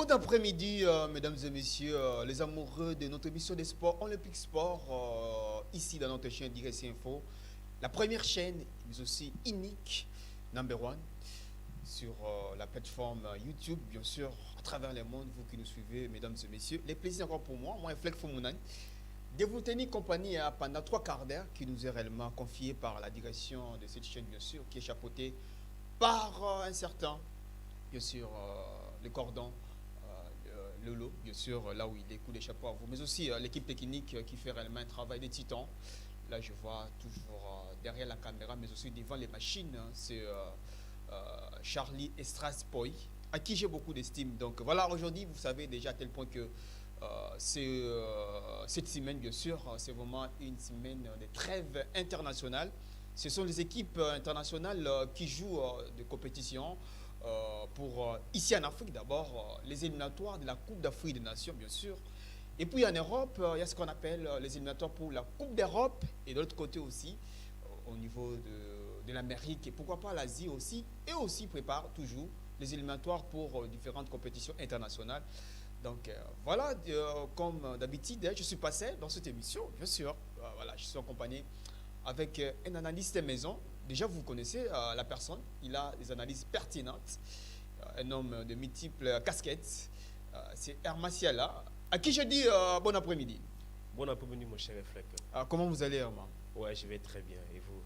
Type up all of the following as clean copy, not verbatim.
Bon après-midi, mesdames et messieurs, les amoureux de notre émission des sports, Olympique Sport, ici dans notre chaîne d'IRC Info, la première chaîne, mais aussi unique, number one, sur la plateforme YouTube, bien sûr, à travers le monde, vous qui nous suivez, mesdames et messieurs. Les plaisirs encore pour moi, Fleck Fomounan, de vous tenir compagnie pendant 3 quarts d'heure, qui nous est réellement confié par la direction de cette chaîne, bien sûr, qui est chapeautée par un certain, bien sûr, le cordon. Lolo, bien sûr, là où il découle des chapeaux à vous, mais aussi l'équipe technique qui fait réellement un travail de titan. Là, je vois toujours derrière la caméra, mais aussi devant les machines, hein, c'est Charlie Estraspoy, à qui j'ai beaucoup d'estime. Donc voilà, aujourd'hui, vous savez déjà à tel point que cette semaine, bien sûr, c'est vraiment une semaine de trêve internationale. Ce sont les équipes internationales qui jouent des compétitions. Pour ici en Afrique d'abord, les éliminatoires de la Coupe d'Afrique des Nations, bien sûr. Et puis en Europe, il y a ce qu'on appelle les éliminatoires pour la Coupe d'Europe. Et de l'autre côté aussi, au niveau de l'Amérique et pourquoi pas l'Asie aussi. Et aussi prépare toujours les éliminatoires pour différentes compétitions internationales. Donc voilà, comme d'habitude, je suis passé dans cette émission, bien sûr. Voilà, je suis accompagné avec un analyste maison. Déjà, vous connaissez la personne, il a des analyses pertinentes, un homme de multiples casquettes, c'est Herman Siala, à qui je dis bon après-midi. Bon après-midi, mon cher Fleck. Comment vous allez, Herman? Ouais, je vais très bien, et vous?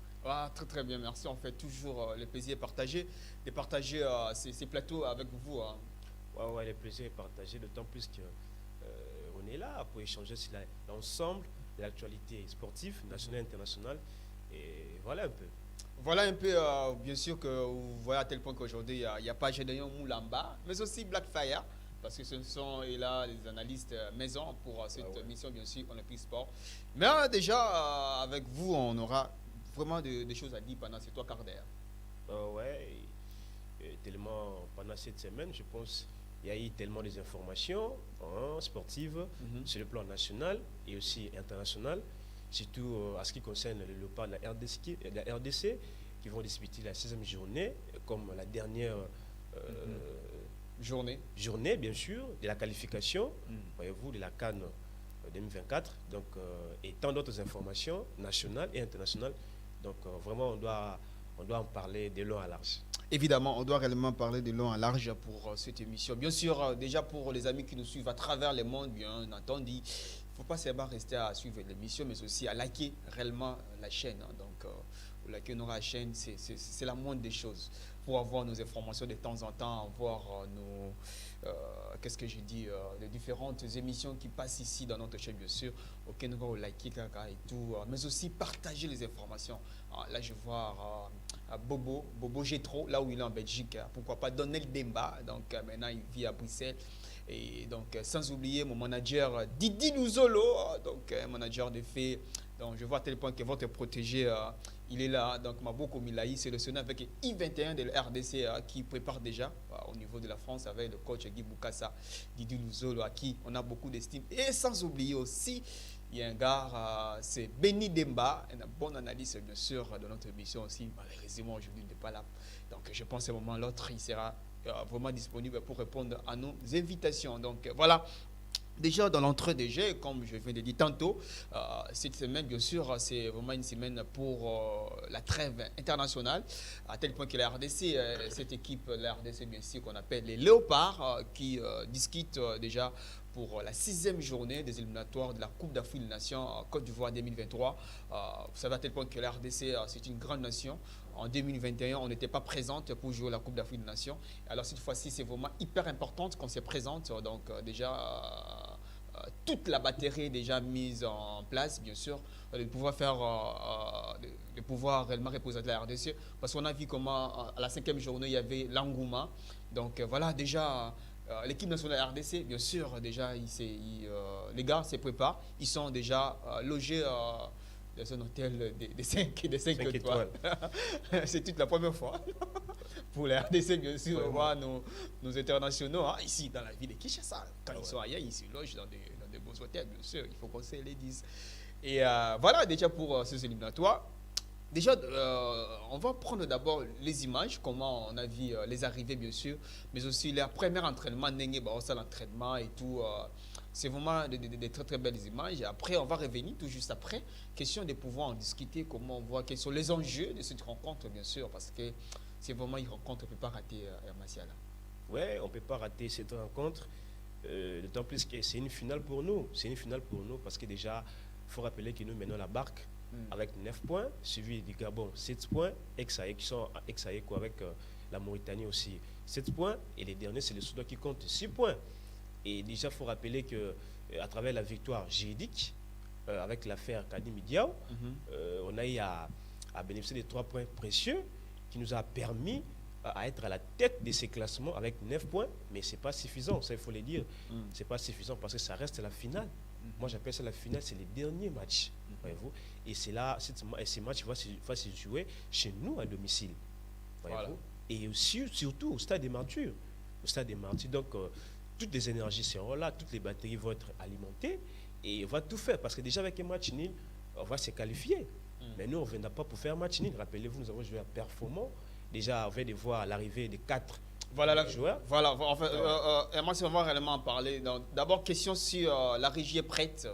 Très très bien, merci. On fait toujours le plaisir de partager ces plateaux avec vous. Hein. Ouais, le plaisir est partagé, d'autant plus que on est là pour échanger sur l'ensemble de l'actualité sportive, nationale et internationale, et voilà un peu. Voilà un peu, bien sûr, que vous voyez à tel point qu'aujourd'hui, il n'y a pas Gédéon Moulamba, mais aussi Blackfire, parce que ce sont là les analystes maison pour cette mission, bien sûr, Olympique Sport. Mais déjà, avec vous, on aura vraiment des choses à dire pendant ces 3 quarts d'heure. Ouais, tellement pendant cette semaine, je pense il y a eu tellement des informations sportives sur le plan national et aussi international. Surtout à ce qui concerne le pas de la RDC, qui vont disputer la 6e journée, comme la dernière journée, bien sûr, de la qualification, voyez-vous, de la CAN 2024, donc, et tant d'autres informations nationales et internationales. Donc, vraiment, on doit en parler de long à large. Évidemment, on doit réellement parler de long à large pour cette émission. Bien sûr, déjà pour les amis qui nous suivent à travers le monde, bien entendu, il ne faut pas seulement rester à suivre l'émission, mais aussi à liker réellement la chaîne. Hein. Donc, liker la chaîne, c'est la moindre des choses. Pour avoir nos informations de temps en temps, avoir qu'est-ce que j'ai dit, les différentes émissions qui passent ici dans notre chaîne, bien sûr, auquel nous allons liker et tout, mais aussi partager les informations. Là, je vois Bobo Gétro, là où il est en Belgique, pourquoi pas Donald Demba, donc maintenant il vit à Bruxelles. Et donc, sans oublier mon manager Didi Luzolo, donc manager de fait. Donc, je vois à tel point que votre protégé, il est là. Donc, Maboko Milaï, sélectionné avec I-21 de la RDC qui prépare déjà au niveau de la France avec le coach Guy Boukassa, Didi Luzolo, à qui on a beaucoup d'estime. Et sans oublier aussi, il y a un gars, c'est Benny Demba, une bonne analyse bien sûr de notre émission aussi. Malheureusement, aujourd'hui, il n'est pas là. Donc, je pense qu'à un moment l'autre, il sera vraiment disponible pour répondre à nos invitations. Donc voilà, déjà dans l'entrée des jeux, comme je viens de dire tantôt, cette semaine, bien sûr, c'est vraiment une semaine pour la trêve internationale, à tel point que la RDC, cette équipe, la RDC, bien sûr, qu'on appelle les Léopards, qui discutent déjà pour la 6e journée des éliminatoires de la Coupe d'Afrique des Nations Côte d'Ivoire 2023. Vous savez à tel point que la RDC, c'est une grande nation. En 2021, on n'était pas présente pour jouer la Coupe d'Afrique des Nations. Alors cette fois-ci, c'est vraiment hyper important qu'on se présente. Donc déjà, toute la batterie est déjà mise en place, bien sûr, de pouvoir faire, de pouvoir réellement représenter la RDC. Parce qu'on a vu comment à la 5e journée, il y avait l'engouement. Donc voilà, déjà... l'équipe nationale RDC, bien sûr, déjà, les gars se préparent. Ils sont déjà logés dans un hôtel de 5 étoiles. C'est toute la première fois pour la RDC, bien sûr, voir nos internationaux ici dans la ville de Kinshasa. Quand ils sont ailleurs, ils se logent dans des beaux hôtels, bien sûr. Il faut qu'on se les dise. Et voilà, déjà pour ces éliminatoires. Déjà, on va prendre d'abord les images, comment on a vu les arrivées, bien sûr, mais aussi les premiers entraînements, l'entraînement et tout. C'est vraiment des très très belles images. Et après, on va revenir tout juste après. Question de pouvoir en discuter, comment on voit, quels sont les enjeux de cette rencontre, bien sûr, parce que c'est vraiment une rencontre, on ne peut pas rater Martial. Ouais, on ne peut pas rater cette rencontre. D'autant plus que c'est une finale pour nous. C'est une finale pour nous parce que déjà, il faut rappeler que nous menons la barque avec 9 points, suivi du Gabon 7 points, qui sont ex-aequo avec la Mauritanie aussi 7 points, et les derniers, c'est le Soudan qui compte 6 points. Et déjà, il faut rappeler que à travers la victoire juridique, avec l'affaire Kadim Diaw, on a eu à bénéficier des 3 points précieux qui nous a permis à être à la tête de ces classements avec 9 points, mais ce n'est pas suffisant, ça il faut le dire. Ce n'est pas suffisant parce que ça reste la finale. Moi j'appelle ça la finale, c'est les derniers matchs. Voyez-vous. Et c'est là, ces matchs vont se jouer chez nous à domicile. Voilà. Et aussi, surtout au stade des Martyrs. Au stade des Martyrs, donc toutes les énergies seront là, toutes les batteries vont être alimentées et on va tout faire parce que déjà avec un match nul, on va se qualifier. Mais nous, on ne viendra pas pour faire un match nul. Rappelez-vous, nous avons joué à Performant. Déjà, on vient de voir l'arrivée de 4 joueurs. Voilà, en fait, moi, on va réellement en parler. D'abord, question si la régie est prête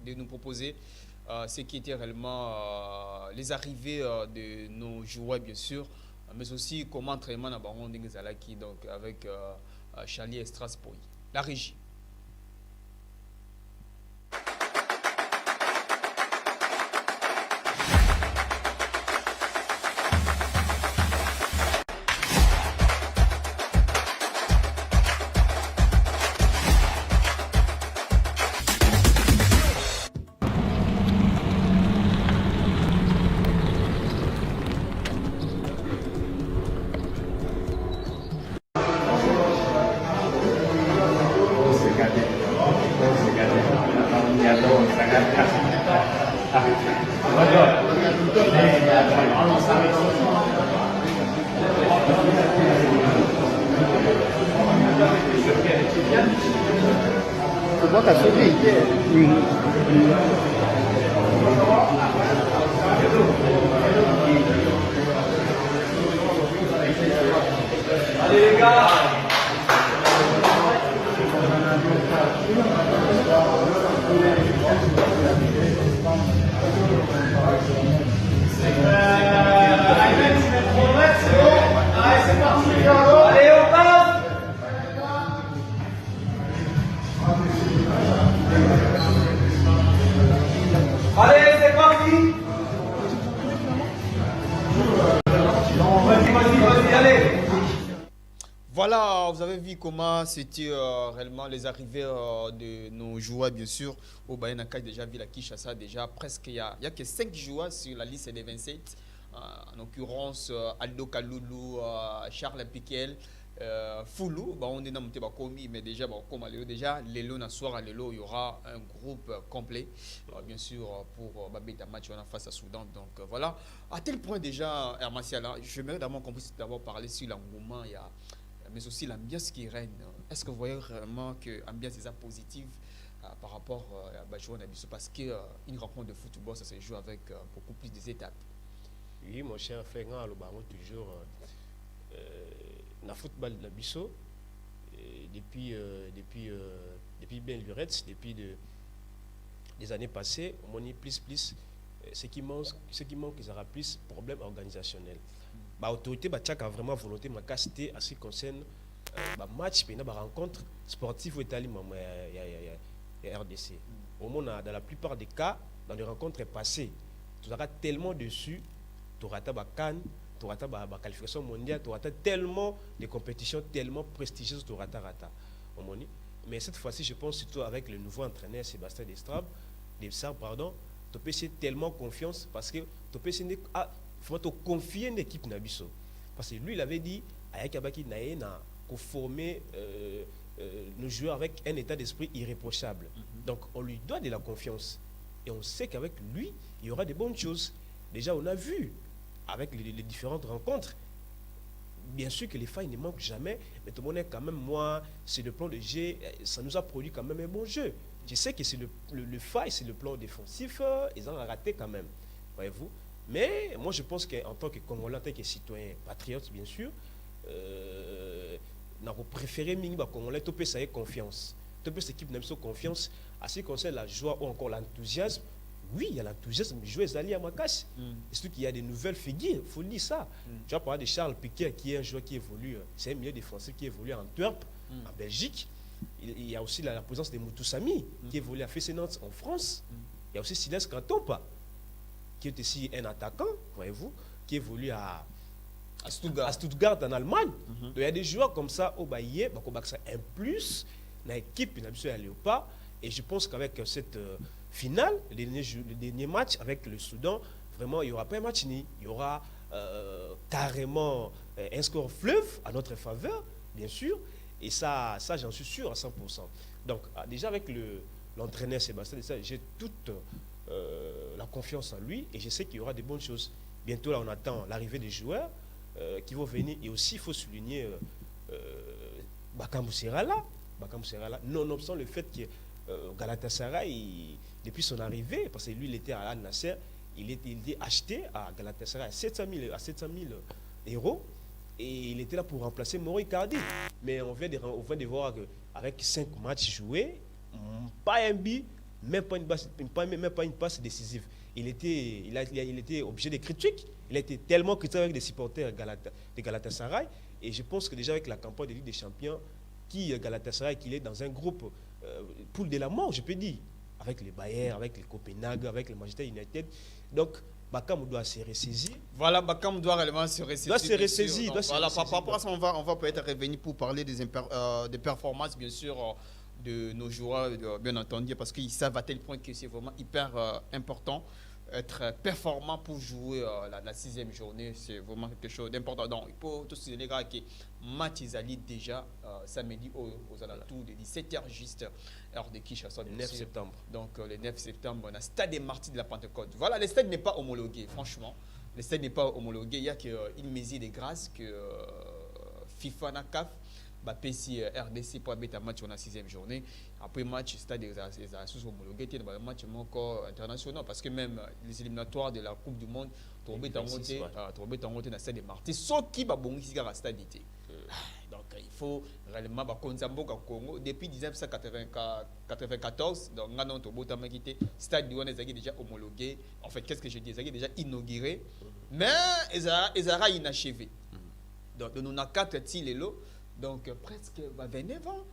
de nous proposer ce qui était réellement les arrivées de nos joueurs, bien sûr, mais aussi comment entraînement à Baron Dengezalaki, donc avec Charlie Strasbourg. La régie. Allez les gars! Allez, on passe! Allez, c'est parti! Vas-y, allez! Voilà, vous avez vu comment c'était réellement les arrivées de nos joueurs, bien sûr. Au Bayern Naka, déjà vu la Kinshasa, déjà presque, il n'y a que 5 joueurs sur la liste des 27. En l'occurrence, Aldo Kaloulou, Charles Piquel, Foulou, on est dans le commis, mais déjà, comme déjà, Lelo Nassoir, Lelo, il y aura un groupe complet, bien sûr, pour Babeta match face à Soudan. Donc voilà, à tel point déjà, Hermatiala, je voudrais d'abord qu'on puisse d'abord parler sur l'engouement, mais aussi l'ambiance qui règne. Est-ce que vous voyez vraiment que l'ambiance est positive par rapport à Bajouan Abisso? Parce qu'une rencontre de football, ça se joue avec beaucoup plus d'étapes. Oui, mon cher frère, on a toujours dans le football de Nabisso, depuis Ben Lurette, depuis des années passées, on a plus, ce qui manque, il y aura plus de problèmes organisationnels. L'autorité a vraiment volonté de casser à ce qui concerne match, puis une rencontre sportive au Italie, il y a RDC. Au moins, dans la plupart des cas, dans les rencontres passées, tu auras tellement dessus, tu auras la Cannes, tu auras la qualification mondiale, tu auras tellement de compétitions tellement prestigieuses, tu auras rata. Mais cette fois-ci, je pense surtout avec le nouveau entraîneur Sébastien Destrab, tu peux essayer tellement confiance parce que tu peux essayer faut te confier une équipe Nabisso. Parce que lui, il avait dit à Kabaki Naena qu'on formait nos joueurs avec un état d'esprit irréprochable. Donc, on lui doit de la confiance. Et on sait qu'avec lui, il y aura de bonnes choses. Déjà, on a vu avec les différentes rencontres. Bien sûr que les failles ne manquent jamais, mais tout le monde est quand même, moi, c'est le plan de jeu, ça nous a produit quand même un bon jeu. Je sais que c'est le faille, c'est le plan défensif, ils ont raté quand même, voyez-vous. Mais moi, je pense qu'en tant que Congolais, en tant que citoyen patriote, bien sûr, nous avons préféré les Congolais, tu peux ça confiance. Tu peux cette équipe n'a pas confiance. À ce qui concerne la joie ou encore l'enthousiasme, oui, il y a l'enthousiasme, mais jouer Zali à Makass. Et surtout qu'il y a des nouvelles figures, il faut dire ça. Tu vas parler de Charles Piquet, qui est un joueur qui évolue, c'est un milieu défensif qui évolue à Antwerp, en Belgique. Il y a aussi la présence de Moutoussami, qui évolue à Fessenant en France. Il y a aussi Silas Kantompa, qui est aussi un attaquant, voyez-vous, qui évolue à Stuttgart en Allemagne. Donc il y a des joueurs comme ça au Baye, ça un plus dans l'équipe, il a pas. Et je pense qu'avec cette finale, le dernier match avec le Soudan, vraiment il n'y aura pas un match ni, il y aura carrément un score fleuve à notre faveur, bien sûr. Et ça j'en suis sûr à 100%. Donc déjà avec l'entraîneur Sébastien, j'ai toute la confiance en lui et je sais qu'il y aura de bonnes choses. Bientôt là on attend l'arrivée des joueurs qui vont venir et aussi il faut souligner Bakambu Serala, nonobstant le fait que Galatasaray, depuis son arrivée, parce que lui il était à Al Nasser, il était acheté à Galatasaray à 700 000 euros et il était là pour remplacer Mauro Icardi. Mais on vient de voir qu'avec 5 matchs joués, pas un but, même pas une passe décisive. Il était objet de critiques. Il a été tellement critiqué avec des supporters de Galatasaray. Et je pense que déjà avec la campagne de Ligue des Champions, Galatasaray, qu'il est dans un groupe poule de la mort, je peux dire, avec les Bayern, avec les Copenhague, avec le Manchester United. Donc, Bakam doit se ressaisir. Voilà, Bakam doit réellement se ressaisir. Voilà, par rapport à ça, on va peut-être revenir pour parler des performances, bien sûr, de nos joueurs, bien entendu, parce qu'ils savent à tel point que c'est vraiment hyper important. Être performant pour jouer la 6e journée, c'est vraiment quelque chose d'important. Donc, il faut tous les gars qui match Izali déjà samedi aux alentours de 17h juste, heure de Kinshasa. Le 9 septembre. Donc, le 9 septembre, on a Stade des Martyrs de la Pentecôte. Voilà, le stade n'est pas homologué, franchement. Le stade n'est pas homologué. Il y a qu'une mesure de grâce que FIFA n'a CAF. PC RDC pour un match on a 6e journée. Après match, stade des sous-homologués, il y a un match encore international parce que même les éliminatoires de la Coupe du Monde, tombé en dans le stade des Martyrs, sauf qui va bon ici à stade d'été. Donc il faut réellement Konzambo Congo depuis 1994. Donc on a quitté stade du est déjà homologué. En fait, qu'est-ce que je dis? Ils déjà inauguré, mais ils ont inachevé. Donc nous avons 4 tirs donc presque 29 ans.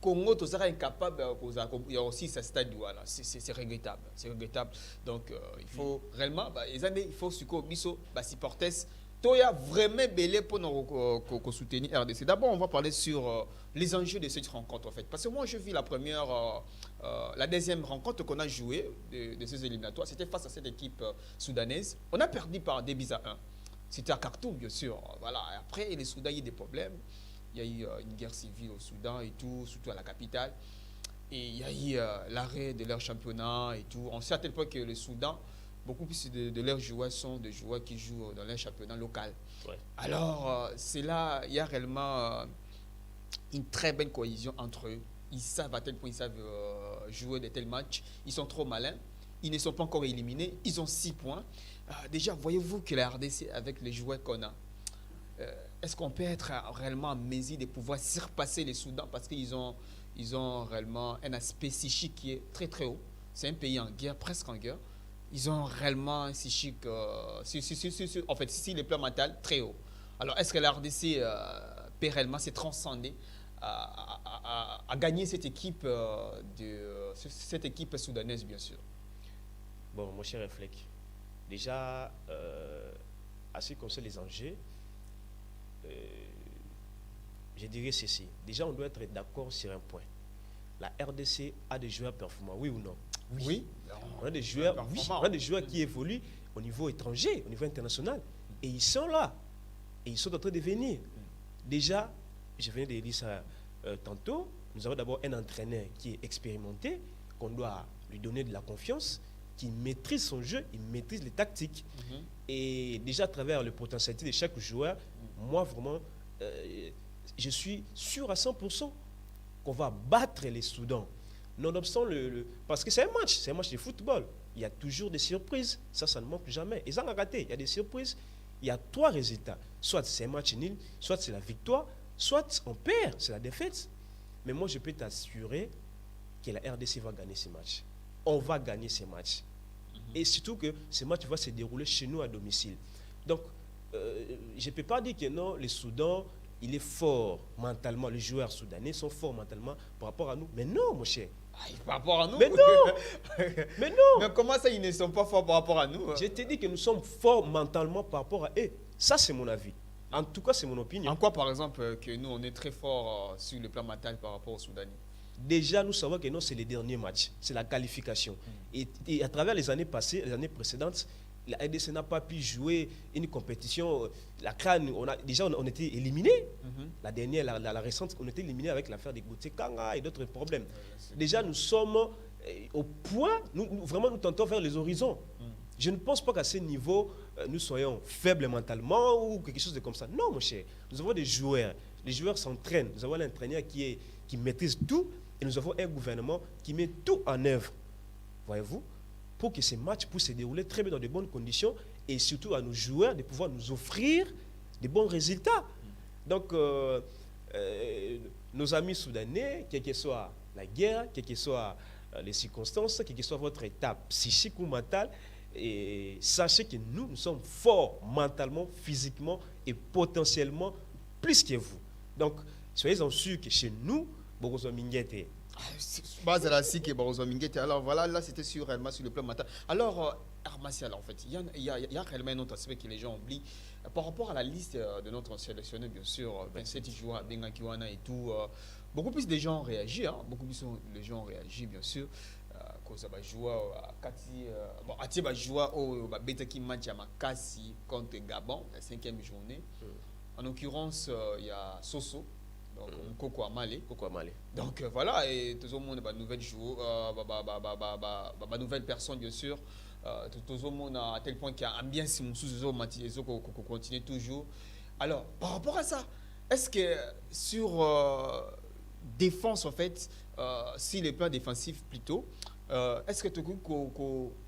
Congo, tout ça incapable, il y a aussi ce stade là. C'est regrettable. C'est regrettable. Donc il faut réellement, il faut supporter. Il y a vraiment belé pour nous soutenir RDC. D'abord, on va parler sur les enjeux de cette rencontre en fait. Parce que moi, je vis la deuxième rencontre qu'on a jouée de ces éliminatoires. C'était face à cette équipe soudanaise. On a perdu par 2-1. C'était à Khartoum, bien sûr. Voilà. Après, les Soudans, il y a eu des problèmes. Il y a eu une guerre civile au Soudan et tout, surtout à la capitale. Et il y a eu l'arrêt de leur championnat et tout. On sait à tel point que le Soudan, beaucoup plus de leurs joueurs sont des joueurs qui jouent dans leur championnat local. Ouais. Alors, c'est là, il y a réellement une très bonne cohésion entre eux. Ils savent à tel point ils savent jouer de tels matchs. Ils sont trop malins. Ils ne sont pas encore éliminés. Ils ont 6 points. Déjà, voyez-vous que la RDC, avec les joueurs qu'on a, est-ce qu'on peut être réellement en mesure de pouvoir surpasser les Soudans parce qu'ils ont réellement un aspect psychique qui est très très haut. C'est un pays en guerre, presque en guerre. Ils ont réellement un psychique, en fait, si le plan mental, très haut. Alors, est-ce que la RDC peut réellement se transcender à gagner cette équipe, cette équipe soudanaise, bien sûr? Bon, mon cher Reflec, déjà, à ce qui concerne les enjeux, je dirais ceci. Déjà, on doit être d'accord sur un point. La RDC a des joueurs performants, oui ou non? Oui. On a des joueurs, qui évoluent au niveau étranger, au niveau international. Et ils sont là. Et ils sont en train de venir. Déjà, je venais de dire ça tantôt, nous avons d'abord un entraîneur qui est expérimenté, qu'on doit lui donner de la confiance, qui maîtrise son jeu, il maîtrise les tactiques. Et déjà, à travers le potentialité de chaque joueur, moi, vraiment, je suis sûr à 100% qu'on va battre les Soudans. Nonobstant parce que c'est un match de football. il y a toujours des surprises. Ça ne manque jamais. Et ça, on a raté. Il y a des surprises. Il y a 3 résultats. Soit c'est un match nul, soit c'est la victoire, soit on perd, c'est la défaite. Mais moi, je peux t'assurer que la RDC va gagner ces matchs. On va gagner ces matchs. Et surtout que ces matchs vont se dérouler chez nous à domicile. Donc, je ne peux pas dire que non, le Soudan, il est fort mentalement. Les joueurs soudanais sont forts mentalement par rapport à nous. Mais non, mon cher. Par rapport à nous. Mais non. Mais non. Mais comment ça, ils ne sont pas forts par rapport à nous? Je te dis que nous sommes forts mentalement par rapport à eux. Ça, c'est mon avis. En tout cas, c'est mon opinion. En quoi, par exemple, que nous, on est très forts sur le plan mental par rapport aux Soudanais? Déjà, nous savons que non, c'est les derniers matchs. C'est la qualification. Et à travers les années passées, les années précédentes, la RDC n'a pas pu jouer une compétition. La CAN, on était éliminés. La dernière, la récente, on était éliminés avec l'affaire des Gauthier Kanga et d'autres problèmes. Déjà, nous sommes au point, vraiment, nous tentons vers les horizons. Je ne pense pas qu'à ce niveau, nous soyons faibles mentalement ou quelque chose de comme ça. Non, mon cher. Nous avons des joueurs. Les joueurs s'entraînent. Nous avons l'entraîneur qui maîtrise tout. Et nous avons un gouvernement qui met tout en œuvre. Voyez-vous, pour que ces matchs puissent se dérouler très bien dans de bonnes conditions et surtout à nos joueurs de pouvoir nous offrir de bons résultats. Donc, nos amis soudanais, quelle que soit la guerre, quelles que soient les circonstances, quelle que soit votre état psychique ou mental, et sachez que nous sommes forts mentalement, physiquement et potentiellement plus que vous. Donc, soyez-en sûrs que chez nous, Borozo Minguete. Alors voilà, là c'était sur le plan mental. Alors, Armasial, en fait, il y a réellement un autre aspect que les gens oublient. Par rapport à la liste de notre sélectionneur, bien sûr, 27 joueurs à Bengakiwana et tout, beaucoup plus de gens ont réagi, hein, beaucoup plus de gens ont réagi, bien sûr. Cause ba joueur Kati bon atie ba joueur au ba betaki match à Makasi contre Gabon la 5e journée. En l'occurrence il y a Soso donc Koko Amale. Donc voilà, et tout le monde ba nouvelle joueur ba nouvelle personne bien sûr. Tout le monde à tel point qu'il y a ambiance sous continue toujours. Alors par rapport à ça, est-ce que sur défense en fait si le plan défensif plutôt est-ce que tu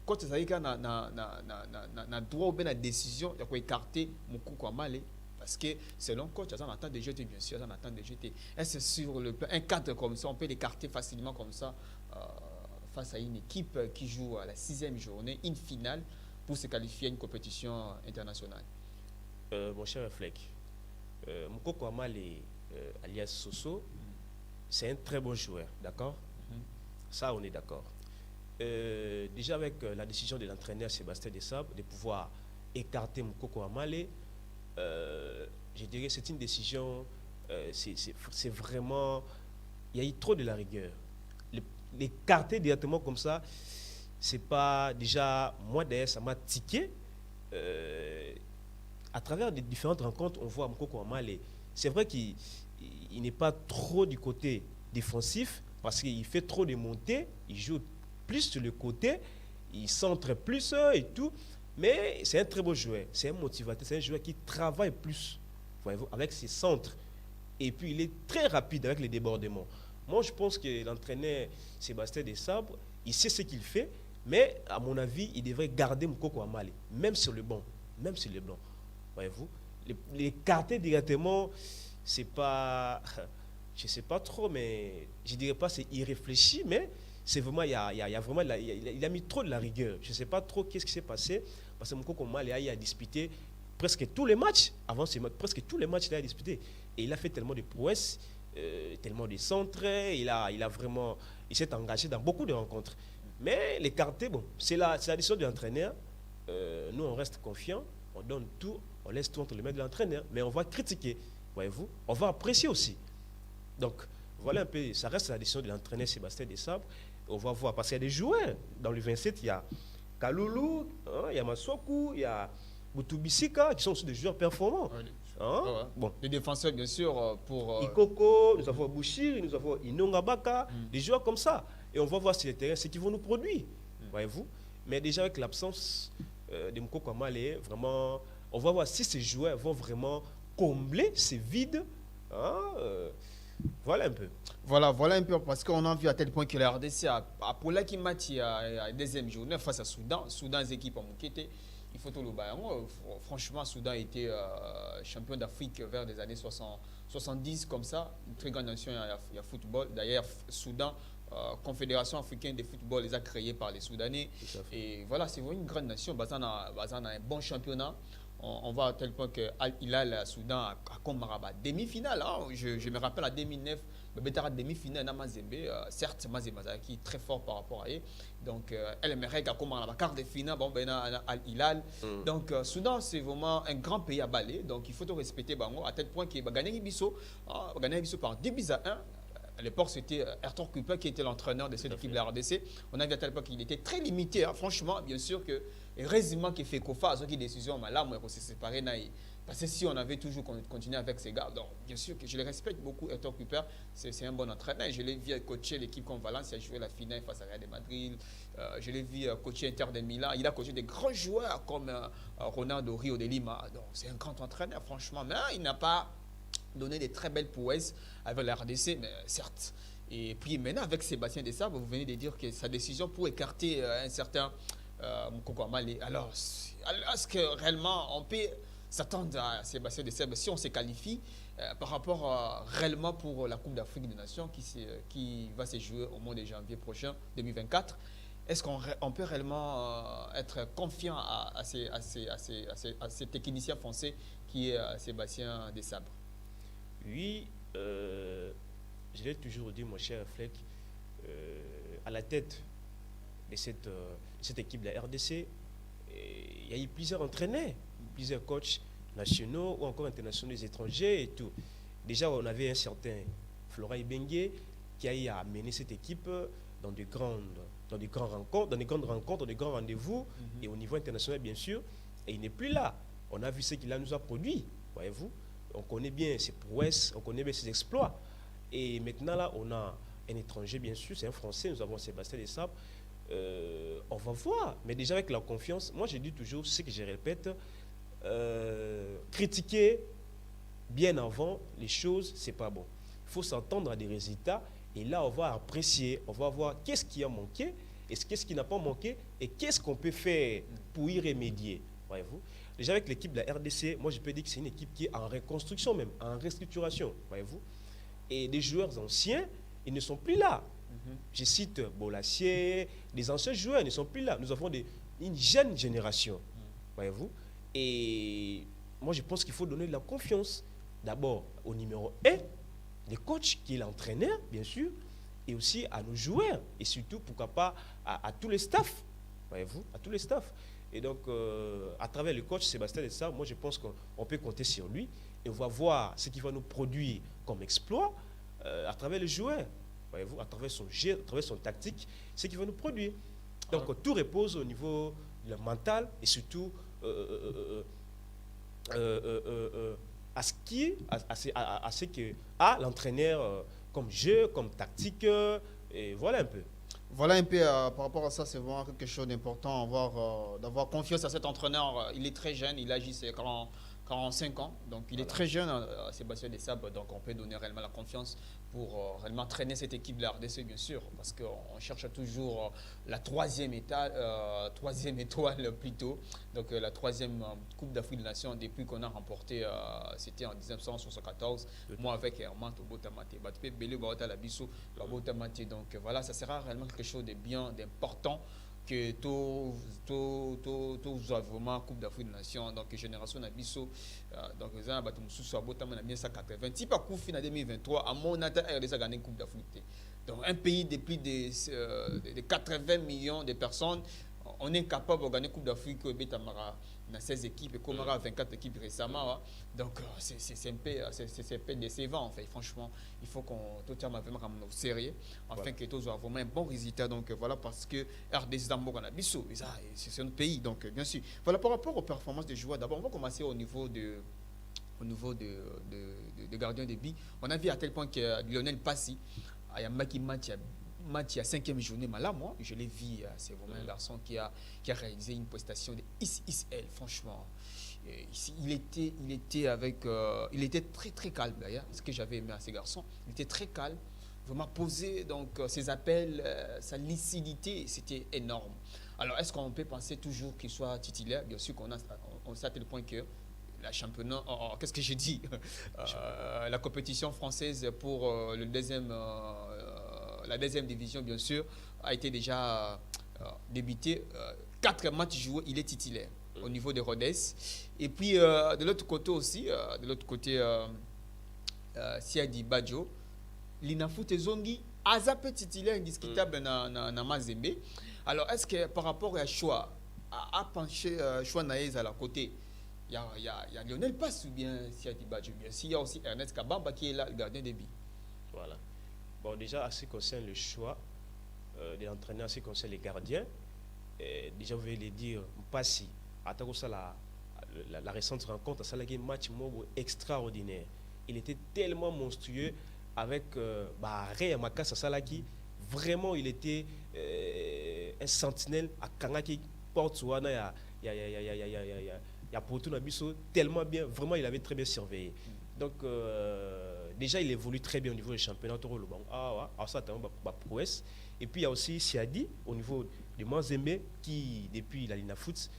quand tu as na droit ou bien la décision de écarter Moukoukou Amale parce que selon coach on attend de jeter bien sûr on attend de jeter est-ce sur le un cadre comme ça on peut l'écarter facilement comme ça face à une équipe qui joue à la 6e journée une finale pour se qualifier à une compétition internationale? Mon cher Fleck, Moukoukou Amale alias Soso c'est un très bon joueur, d'accord? Ça on est d'accord. Déjà avec la décision de l'entraîneur Sébastien Desabre de pouvoir écarter Moukoukou Amale, je dirais que c'est une décision, c'est vraiment, il y a eu trop de la rigueur. L'écarter directement comme ça, c'est pas déjà, moi d'ailleurs ça m'a tiqué. À travers les différentes rencontres, on voit Moukoukou Amale, c'est vrai qu'il n'est pas trop du côté défensif parce qu'il fait trop de montées, il joue plus sur le côté, il centre plus et tout, mais c'est un très beau joueur, c'est un motivateur, c'est un joueur qui travaille plus, voyez-vous, avec ses centres, et puis il est très rapide avec les débordements. Moi, je pense que l'entraîneur Sébastien Desabre, il sait ce qu'il fait, mais à mon avis, il devrait garder Moukoukou Amale, même sur le banc, voyez-vous. L'écarter directement, c'est pas, je sais pas trop, mais je dirais pas c'est irréfléchi, mais c'est vraiment, il a mis trop de la rigueur. Je ne sais pas trop qu'est-ce qui s'est passé, parce que Moukoukou Amale a disputé presque tous les matchs, presque tous les matchs il a disputé. Et il a fait tellement de prouesses, tellement de centres, il s'est engagé dans beaucoup de rencontres. Mais l'écarter, bon, c'est la décision de l'entraîneur. Nous, on reste confiants, on donne tout, on laisse tout entre les mains de l'entraîneur, mais on va critiquer, voyez-vous, on va apprécier aussi. Donc, voilà un peu, ça reste la décision de l'entraîneur Sébastien Desabre. On va voir, parce qu'il y a des joueurs. Dans le 27, il y a Kaloulou, hein, il y a Massokou, il y a Boutubisika, qui sont aussi des joueurs performants. Hein? Bon. Les défenseurs, bien sûr, pour... Ikoko, nous avons Bouchir, nous avons Inongabaka, des joueurs comme ça. Et on va voir sur le terrain ce qu'ils vont nous produire, voyez-vous. Mais déjà, avec l'absence de Moukoukou Amale, vraiment, on va voir si ces joueurs vont vraiment combler ces vides. Hein, Voilà un peu. Voilà un peu parce qu'on a vu à tel point que la RDC a pour la qui match à deuxième journée face à Soudan. Soudan, les équipes en Moukete. Il faut tout le baillon. Franchement, Soudan était champion d'Afrique vers les années 70 comme ça. Une très grande nation, il y a football. D'ailleurs, Soudan, Confédération africaine de football, les a créés par les Soudanais. Et voilà, c'est vraiment une grande nation. Bazan a un bon championnat. On voit à tel point que Al Hilal Soudan a comme demi-finale. Hein. Je me rappelle en 2009, le Betara demi-finale à Mazembe. Certes, Mazembe qui est très fort par rapport à eux. Donc, El Merek a comme la quart de finale, bon, ben, Al Hilal. Donc, Soudan, c'est vraiment un grand pays à balayer. Donc, il faut tout respecter Bango à tel point qu'il va gagner Ibiso par 2 buts à 1. À l'époque, c'était Ayrton Cooper qui était l'entraîneur de cette équipe de la RDC. On a vu à tel point qu'il était très limité. Hein. Franchement, bien sûr que heureusement qu'il fait Kofa à qui décision, mais là, moi, on s'est séparé. Parce que si on avait toujours continué avec ces gars, donc bien sûr que je les respecte beaucoup. Ayrton Cooper, c'est un bon entraîneur. Je l'ai vu coacher l'équipe comme Valence, il a joué la finale face à Real de Madrid. Je l'ai vu coacher Inter de Milan. Il a coaché des grands joueurs comme Ronaldo Rio de Lima. Donc c'est un grand entraîneur, franchement. Mais il n'a pas donné des très belles prouesses avec la RDC, mais certes. Et puis maintenant, avec Sébastien Desabre, vous venez de dire que sa décision pour écarter un certain Moukoko Amale. Alors, est-ce que réellement on peut s'attendre à Sébastien Desabre si on se qualifie par rapport réellement pour la Coupe d'Afrique des Nations qui va se jouer au mois de janvier prochain, 2024? Est-ce qu'on peut réellement être confiant à ces techniciens français qui est Sébastien Desabre? Oui, je l'ai toujours dit, mon cher Fleck, à la tête de cette équipe de la RDC, il y a eu plusieurs entraîneurs, plusieurs coachs nationaux ou encore internationaux, des étrangers et tout. Déjà, on avait un certain Flora Ibengue qui a eu à amener cette équipe dans de grandes rencontres, dans de grands rendez-vous, et au niveau international, bien sûr. Et il n'est plus là. On a vu ce qu'il nous a produit, voyez-vous. On connaît bien ses prouesses, on connaît bien ses exploits. Et maintenant, là, on a un étranger, bien sûr, c'est un Français, nous avons Sébastien Desabre. On va voir. Mais déjà, avec la confiance, moi, je dis toujours ce que je répète, critiquer bien avant les choses, c'est pas bon. Il faut s'entendre à des résultats. Et là, on va apprécier, on va voir qu'est-ce qui a manqué, et qu'est-ce qui n'a pas manqué, et qu'est-ce qu'on peut faire pour y remédier. Voyez-vous. Déjà avec l'équipe de la RDC, moi je peux dire que c'est une équipe qui est en reconstruction même, en restructuration, voyez-vous. Et des joueurs anciens, ils ne sont plus là. Je cite Bolassier, les anciens joueurs ne sont plus là. Nous avons une jeune génération, voyez-vous. Et moi je pense qu'il faut donner de la confiance, d'abord au numéro 1, des coachs qui est l'entraîneur, bien sûr, et aussi à nos joueurs, et surtout, pourquoi pas, à tous les staffs, voyez-vous, à tous les staffs. Et donc, à travers le coach Sébastien Desabre, moi je pense qu'on peut compter sur lui et on va voir ce qu'il va nous produire comme exploit à travers les joueurs, voyez-vous, à travers son jeu, à travers son tactique, ce qu'il va nous produire. Donc, tout repose au niveau mental et surtout à ce que a l'entraîneur comme jeu, comme tactique, et voilà un peu. Voilà un peu par rapport à ça, c'est vraiment quelque chose d'important, d'avoir confiance à cet entraîneur. Il est très jeune, il agit c'est 45 ans, donc il est très jeune, Sébastien Desabre, donc on peut donner réellement la confiance pour réellement traîner cette équipe de la RDC, bien sûr, parce qu'on cherche toujours la troisième étoile plutôt, donc la troisième Coupe d'Afrique des Nations depuis qu'on a remporté, c'était en 1974, moi avec Herman Tobotamate, donc voilà, ça sera réellement quelque chose de bien, d'important, que tout vraiment Coupe d'Afrique des Nations, donc génération Nabiso, donc les gens battu sous Botama en 1980, si pas coup fin en 2023, à mon avis, RDC a gagné Coupe d'Afrique. Donc un pays de plus de 80 millions de personnes, on est capable de gagner Coupe d'Afrique au Betamara dans 16 équipes et Komara 24 équipes récemment. Donc c'est un peu décevant en fait. Franchement, il faut qu'on tout le temps vraiment au sérieux afin que tous aient vraiment un bon résultat. Donc voilà, parce que RDC Dambour en a bissou, c'est un pays. Donc bien sûr. Voilà, par rapport aux performances des joueurs, d'abord on va commencer au niveau de gardiens de but. On a vu à tel point que Lionel Passy, il y a Maki Match, match, il y a 5e journée, mais là, moi, je l'ai vu. C'est vraiment un garçon qui a réalisé une prestation de ISL, franchement. Il était très très calme d'ailleurs, ce que j'avais aimé à ces garçons. Il était très calme, vraiment posé, donc ses appels, sa lucidité, c'était énorme. Alors, est-ce qu'on peut penser toujours qu'il soit titulaire? Bien sûr on sait à tel point que la championnat, qu'est-ce que j'ai dit la compétition française pour la deuxième division, bien sûr, a été déjà débutée. 4 matchs joués, il est titulaire au niveau de Rodez. Et puis, de l'autre côté aussi, Siadi Badjo, Linafoot Zongi, Azapé titulaire indiscutable dans Mazembe. Alors, est-ce que par rapport à choix, à pencher choix Naïs à la côté, il y a Lionel Pass ou bien Siadi Badjo, bien sûr, il y a aussi Ernest Kabamba qui est là, le gardien de but. Voilà. Bon, déjà, à ce qui concerne le choix de l'entraîneur, à ce qui concerne les gardiens, déjà, vous voulez dire, Passi, attends ça la récente rencontre, ça a un match extraordinaire. Il était tellement monstrueux avec Ray Makassa Salaki. Vraiment, il était un sentinelle à Kangaki porte Souana. Il y a Porto Nabiso tellement bien. Vraiment, il avait très bien surveillé. Donc, déjà, il évolue très bien au niveau du championnat. Ça, c'est un prouesse. Et puis, il y a aussi Siadi au niveau de Mazembe qui, depuis la Lina Foot,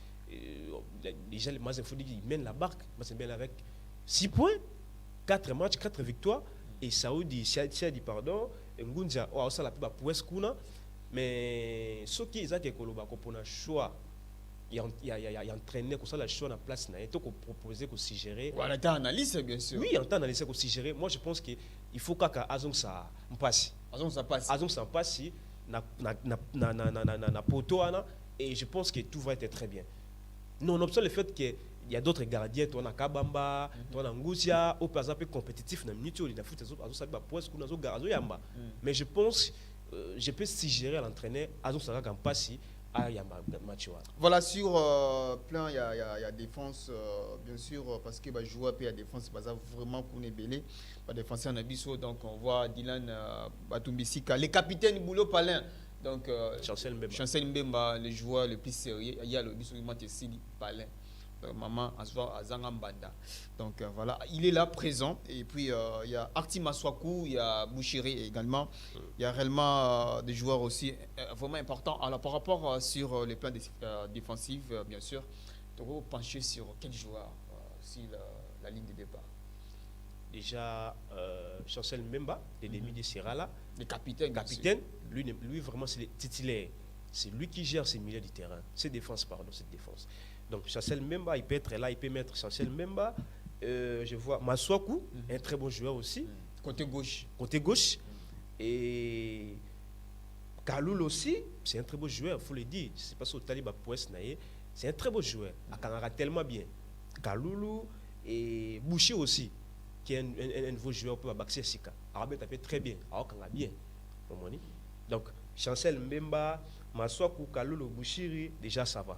déjà, le Mazembe il mène la barque. Mazembe avec 6 points, 4 matchs, 4 victoires. Et Saoudi, Siadi, pardon, Ngunja, ça la prouesse kuna. Mais ce qui est que pour un choix, il y a entraîné comme ça la choix en place. Il faut proposer qu'on s'y gère. On a analyse, bien sûr. Oui, on a analysé qu'on s'y gère. Moi, je pense qu'il faut qu'Azong ça passe. Azong ça passe. Azong ça passe. Na poto et je pense que tout va être très bien. Non, observe le fait qu'il y a d'autres gardiens, toi na Kabamba, toi na Ngousia, au par exemple compétitif na minute il a foutu ça ba poisse qu'on a zo garazo yamba. Mais je pense je peux suggérer à l'entraîneur Azong ça va passer à Yamba match. Voilà, sur plein il y a défense bien sûr parce que joueur puis il y a défense pas vraiment qu'on est belé pas défenseur en abisso, donc on voit Dylan Batumbisika, les capitaines Boulot Palin, donc Chancel Mbemba, le joueur le plus sérieux, il y a le Bissouima Tessidi Palin, maman Azanga Mbanda, donc voilà, il est là présent. Et puis il y a Arti Maswaku, il y a Bouchiri également, il y a réellement des joueurs aussi vraiment importants. Alors par rapport sur les plans défensifs, bien sûr, tu vas pencher sur quel joueur sur la ligne de départ? Déjà, Chancel Mbemba, les demi de Serrala, le capitaine, lui vraiment c'est le titulaire. C'est lui qui gère ses milieux du terrain, cette défense. Donc Chancel Mbemba, il peut être là, il peut mettre Chancel Mbemba. Je vois Maswaku, un très bon joueur aussi. Côté gauche. Et Kaloul aussi, c'est un très beau joueur, il faut le dire. Je ne sais pas si au Taliba Pouès Naye, c'est un très beau joueur. Akanara tellement bien. Kaloulou et Boucher aussi, qui est un nouveau joueur pour Baxia Sika. Arabe tapé très bien, Aokanga bien. Donc, Chancel Mbemba, Maswaku, Kaloulou, Bouchiri, déjà ça va.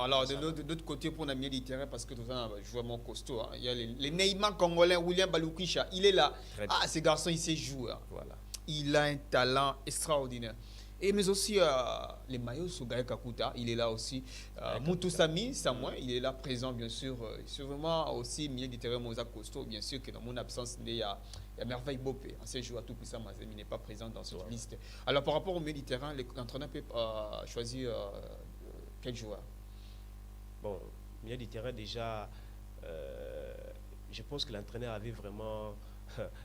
Alors, de l'autre côté, pour un milieu du terrain, parce que tout ça, joueur mon costaud. Il y a les Neymar congolais, William Baloukisha. Il est là. Ce garçon, il sait jouer. Voilà. Il a un talent extraordinaire. Mais aussi, les maillots Sougaï Kakuta, il est là aussi. Moutou Sami, Samuel, il est là présent, bien sûr. C'est vraiment aussi milieu du terrain, Moza Costaud. Bien sûr que dans mon absence, il y a Merveille Bopé. Ancien joueur tout puissant, mais il n'est pas présent dans cette liste. Alors, par rapport au milieu du terrain, l'entraîneur peut choisir quel joueur? Bon, milieu du terrain, déjà, je pense que l'entraîneur avait vraiment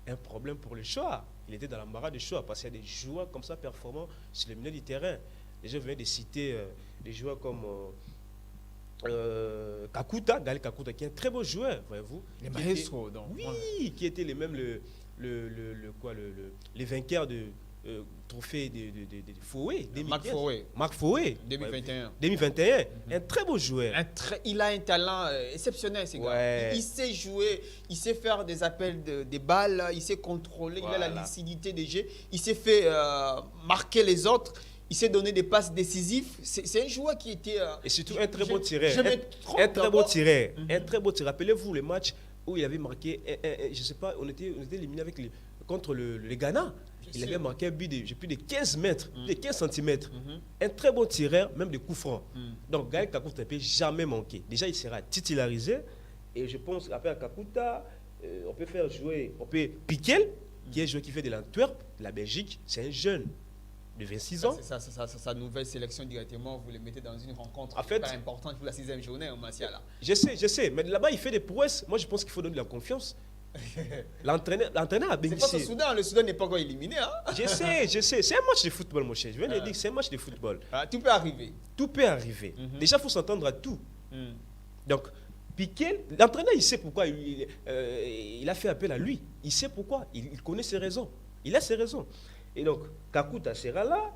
un problème pour le choix. Il était dans l'embarras de choix parce qu'il y a des joueurs comme ça performants sur le milieu du terrain. Déjà, je viens de citer des joueurs comme Kakuta, Gali Kakuta, qui est un très beau joueur, voyez-vous. Les maestros, donc. Oui, qui était les vainqueurs de trophée de Foué, Marc Foué 2021. Un très beau joueur. Il a un talent exceptionnel, ce gars. Il sait jouer, il sait faire des appels des balles, il sait contrôler, il a la lucidité des jeux, il sait faire marquer les autres, il sait donner des passes décisives. C'est un joueur qui était... et surtout un très beau tireur. Un très beau tireur. Rappelez-vous le match où il avait marqué, je ne sais pas, on était éliminé contre le Ghana. Il avait marqué un but de plus de 15 mètres, de 15 cm. Un très bon tireur, même de coups francs. Donc, Gaël Kakuta ne peut jamais manquer. Déjà, il sera titularisé. Et je pense qu'après à Kakuta, on peut faire jouer, on peut Piquel, qui est un joueur qui fait de l'Antwerp, la Belgique. C'est un jeune de 26 ans. C'est sa nouvelle sélection directement. Vous le mettez dans une rencontre en fait, très importante pour la 6e journée en Martial. Je sais. Mais là-bas, il fait des prouesses. Moi, je pense qu'il faut donner de la confiance. L'entraîneur a bénéficié. C'est pas le Soudan n'est pas encore éliminé. Hein? Je sais. C'est un match de football, mon cher. Je viens de dire que c'est un match de football. Tout peut arriver. Tout peut arriver. Déjà, il faut s'entendre à tout. Donc, Piqué, l'entraîneur, il sait pourquoi il a fait appel à lui. Il sait pourquoi. Il connaît ses raisons. Il a ses raisons. Et donc, Kakuta sera là,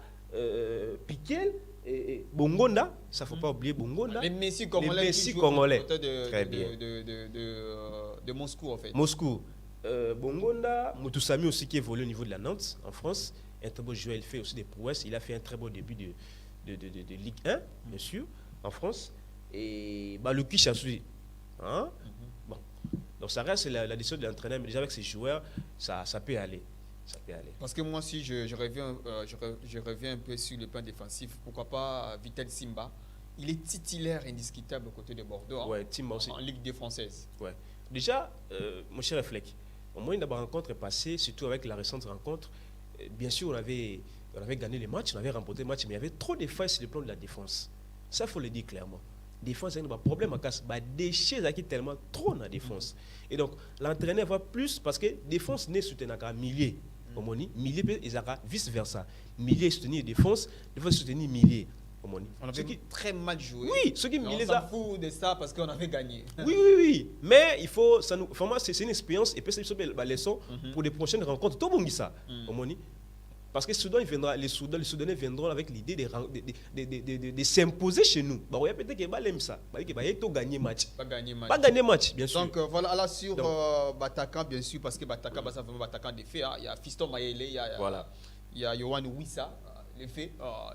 Piqué, et Bongonda, ça ne faut pas oublier Bongonda. Les Messi congolais. Très bien. De Moscou, en fait. Moscou. Bongonda, Moutoussami aussi qui évolue au niveau de la Nantes, en France. Un très beau joueur, il fait aussi des prouesses. Il a fait un très beau début de Ligue 1, bien sûr, en France. Et le Kichasoui. Hein? Bon. Donc ça reste la décision de l'entraîneur, mais déjà avec ses joueurs, ça peut aller. Ça peut aller. Parce que moi, si je reviens un peu sur le plan défensif, pourquoi pas Vitel Simba? Il est titulaire indiscutable aux côtés de Bordeaux, ouais, Simba aussi. En Ligue 2 française. Ouais. Déjà, mon cher Fleck, au moins de la rencontre est passée, surtout avec la récente rencontre, bien sûr, on avait gagné les matchs, on avait remporté les matchs, mais il y avait trop de failles sur le plan de la défense. Ça, il faut le dire clairement. Défense, il y a un problème à casse. Déchets qui tellement trop dans la défense. Et donc, l'entraîneur va plus parce que défense n'est soutenue qu'à milliers. Milliers, ils ont vice-versa. Milliers soutenir défense soutenir milliers. On avait très mal joué. Oui, ceux qui on s'en fout de ça parce qu'on avait gagné. Oui. Mais il faut, c'est une expérience et puis c'est une leçon pour les prochaines rencontres. Tout le monde ça. Parce que les Soudanais viendront avec l'idée de s'imposer chez nous. Il y a peut-être qu'ils aiment ça. Il va gagner match. Pas gagner match, bien sûr. Donc voilà, là sur Bataka, bien sûr, parce que Bataka, c'est vraiment Bataka des faits. Il y a Fiston Mayele, il y a Yohan Wissa.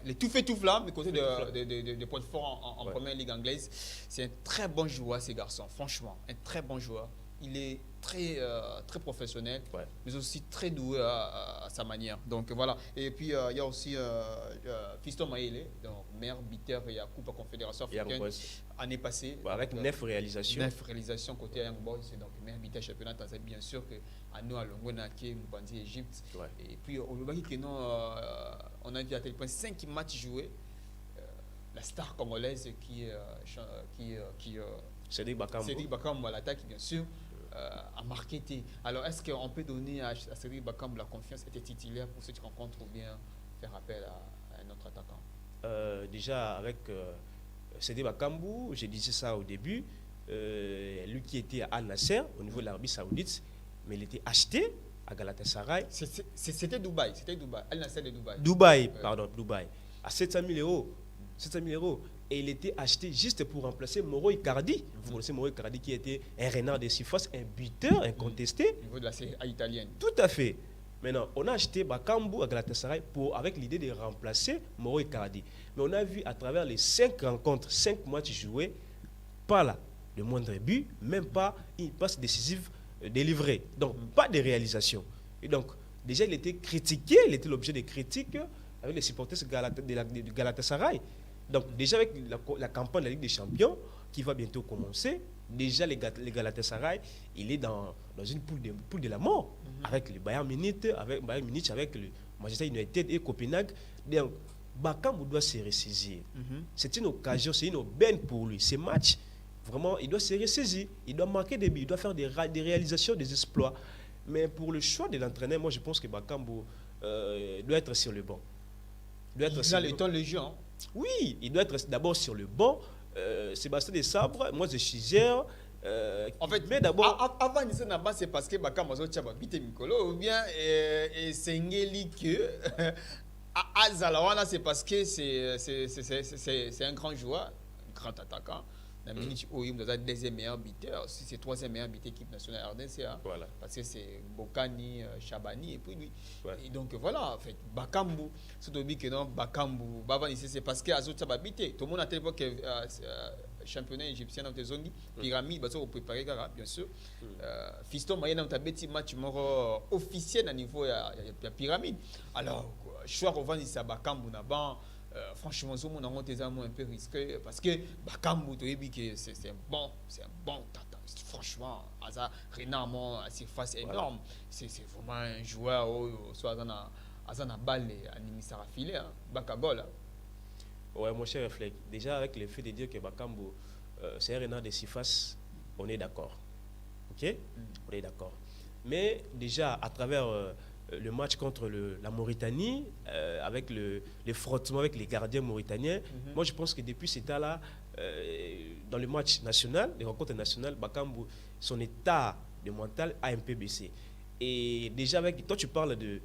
Les tout fait tout flamme du côté de Pointe-Fort en première ligue anglaise. C'est un très bon joueur, ces garçons, franchement, un très bon joueur. Il est très professionnel, mais aussi très doué à sa manière. Donc voilà. Et puis il y a aussi Fiston Mayele, donc meilleur buteur et à Coupe à Confédération africaine année passée. Avec 9 réalisations. 9 réalisations côté Young Boys, donc meilleur buteur championnat Tanzanie, bien sûr que à nous à Longonake, Mbandi, Égypte. Et puis au Lubaki, on a vu à tel point 5 matchs joués. La star congolaise qui Cédric Bakambu à l'attaque, bien sûr. À marquer. Alors, est-ce qu'on peut donner à Cédric Bakambu la confiance d'être titulaire pour cette rencontre ou bien faire appel à un autre attaquant? Déjà, avec Cédric Bakambu, je disais ça au début, lui qui était à Al Nasser, au niveau de l'Arabie Saoudite, mais il était acheté à Galatasaray. C'était Dubaï. Al Nasser de Dubaï. Dubaï. À 700 000 euros. Et il était acheté juste pour remplacer Mauro Icardi. Vous connaissez Mauro Icardi qui était un renard de surface, un buteur incontesté. Au niveau de la série italienne. Tout à fait. Maintenant, on a acheté Bakambu à Galatasaray avec l'idée de remplacer Mauro Icardi. Mais on a vu à travers les 5 rencontres, 5 matchs joués, pas là le moindre but, même pas une passe décisive délivrée. Donc, pas de réalisation. Et donc, déjà, il était critiqué, il était l'objet de critiques avec les supporters de Galatasaray. Donc déjà avec la campagne de la Ligue des Champions qui va bientôt commencer, déjà les Galatasaray, il est dans une poule de la mort avec le Bayern Munich, avec le Manchester United et Copenhague. Donc Bakambu doit se ressaisir. C'est une occasion, c'est une aubaine pour lui. Ces matchs, vraiment, il doit se ressaisir. Il doit marquer des buts, il doit faire des réalisations, des exploits. Mais pour le choix de l'entraîneur, moi je pense que Bakambu doit être sur le banc. Il a le temps le jeu. Oui, il doit être d'abord sur le banc. Sébastien Desabre, moi je suis gère. En fait, mais d'abord, avant de ça, c'est parce que Bakambu a bité Mikolo ou bien c'est Ngeli que Azalawana, c'est parce que c'est un grand joueur, un grand attaquant. La minute où il a deuxième meilleur buteur, c'est troisième meilleur buteur équipe nationale RDC. Voilà. Parce que c'est Bokani, Chabani et puis lui. Et donc voilà, en fait, Bakambu, c'est au que non, Bakambu, c'est parce que Azot a bité. Tout le monde a tellement que championnat égyptien dans zongi pyramide parce qu'on préparer bien sûr fiston moyen dans ta petit match officiel à niveau ya pyramide alors choix revendre ça bakambu na ban franchement zo mon honte un peu risqué parce que bakambu to ebi que c'est un bon tata franchement asa rénamment assez face énorme c'est vraiment un joueur soit azana balle animisara filet bakagol. Ouais, mon cher Réflexe, déjà avec le fait de dire que Bakambu, c'est un renard de surface, on est d'accord. Ok? On est d'accord. Mais déjà, à travers le match contre la Mauritanie, avec le frottement avec les gardiens mauritaniens, moi je pense que depuis cet état-là, dans le match national, les rencontres nationales, Bakambu, son état de mental a un peu baissé. Et déjà, avec toi, tu parles de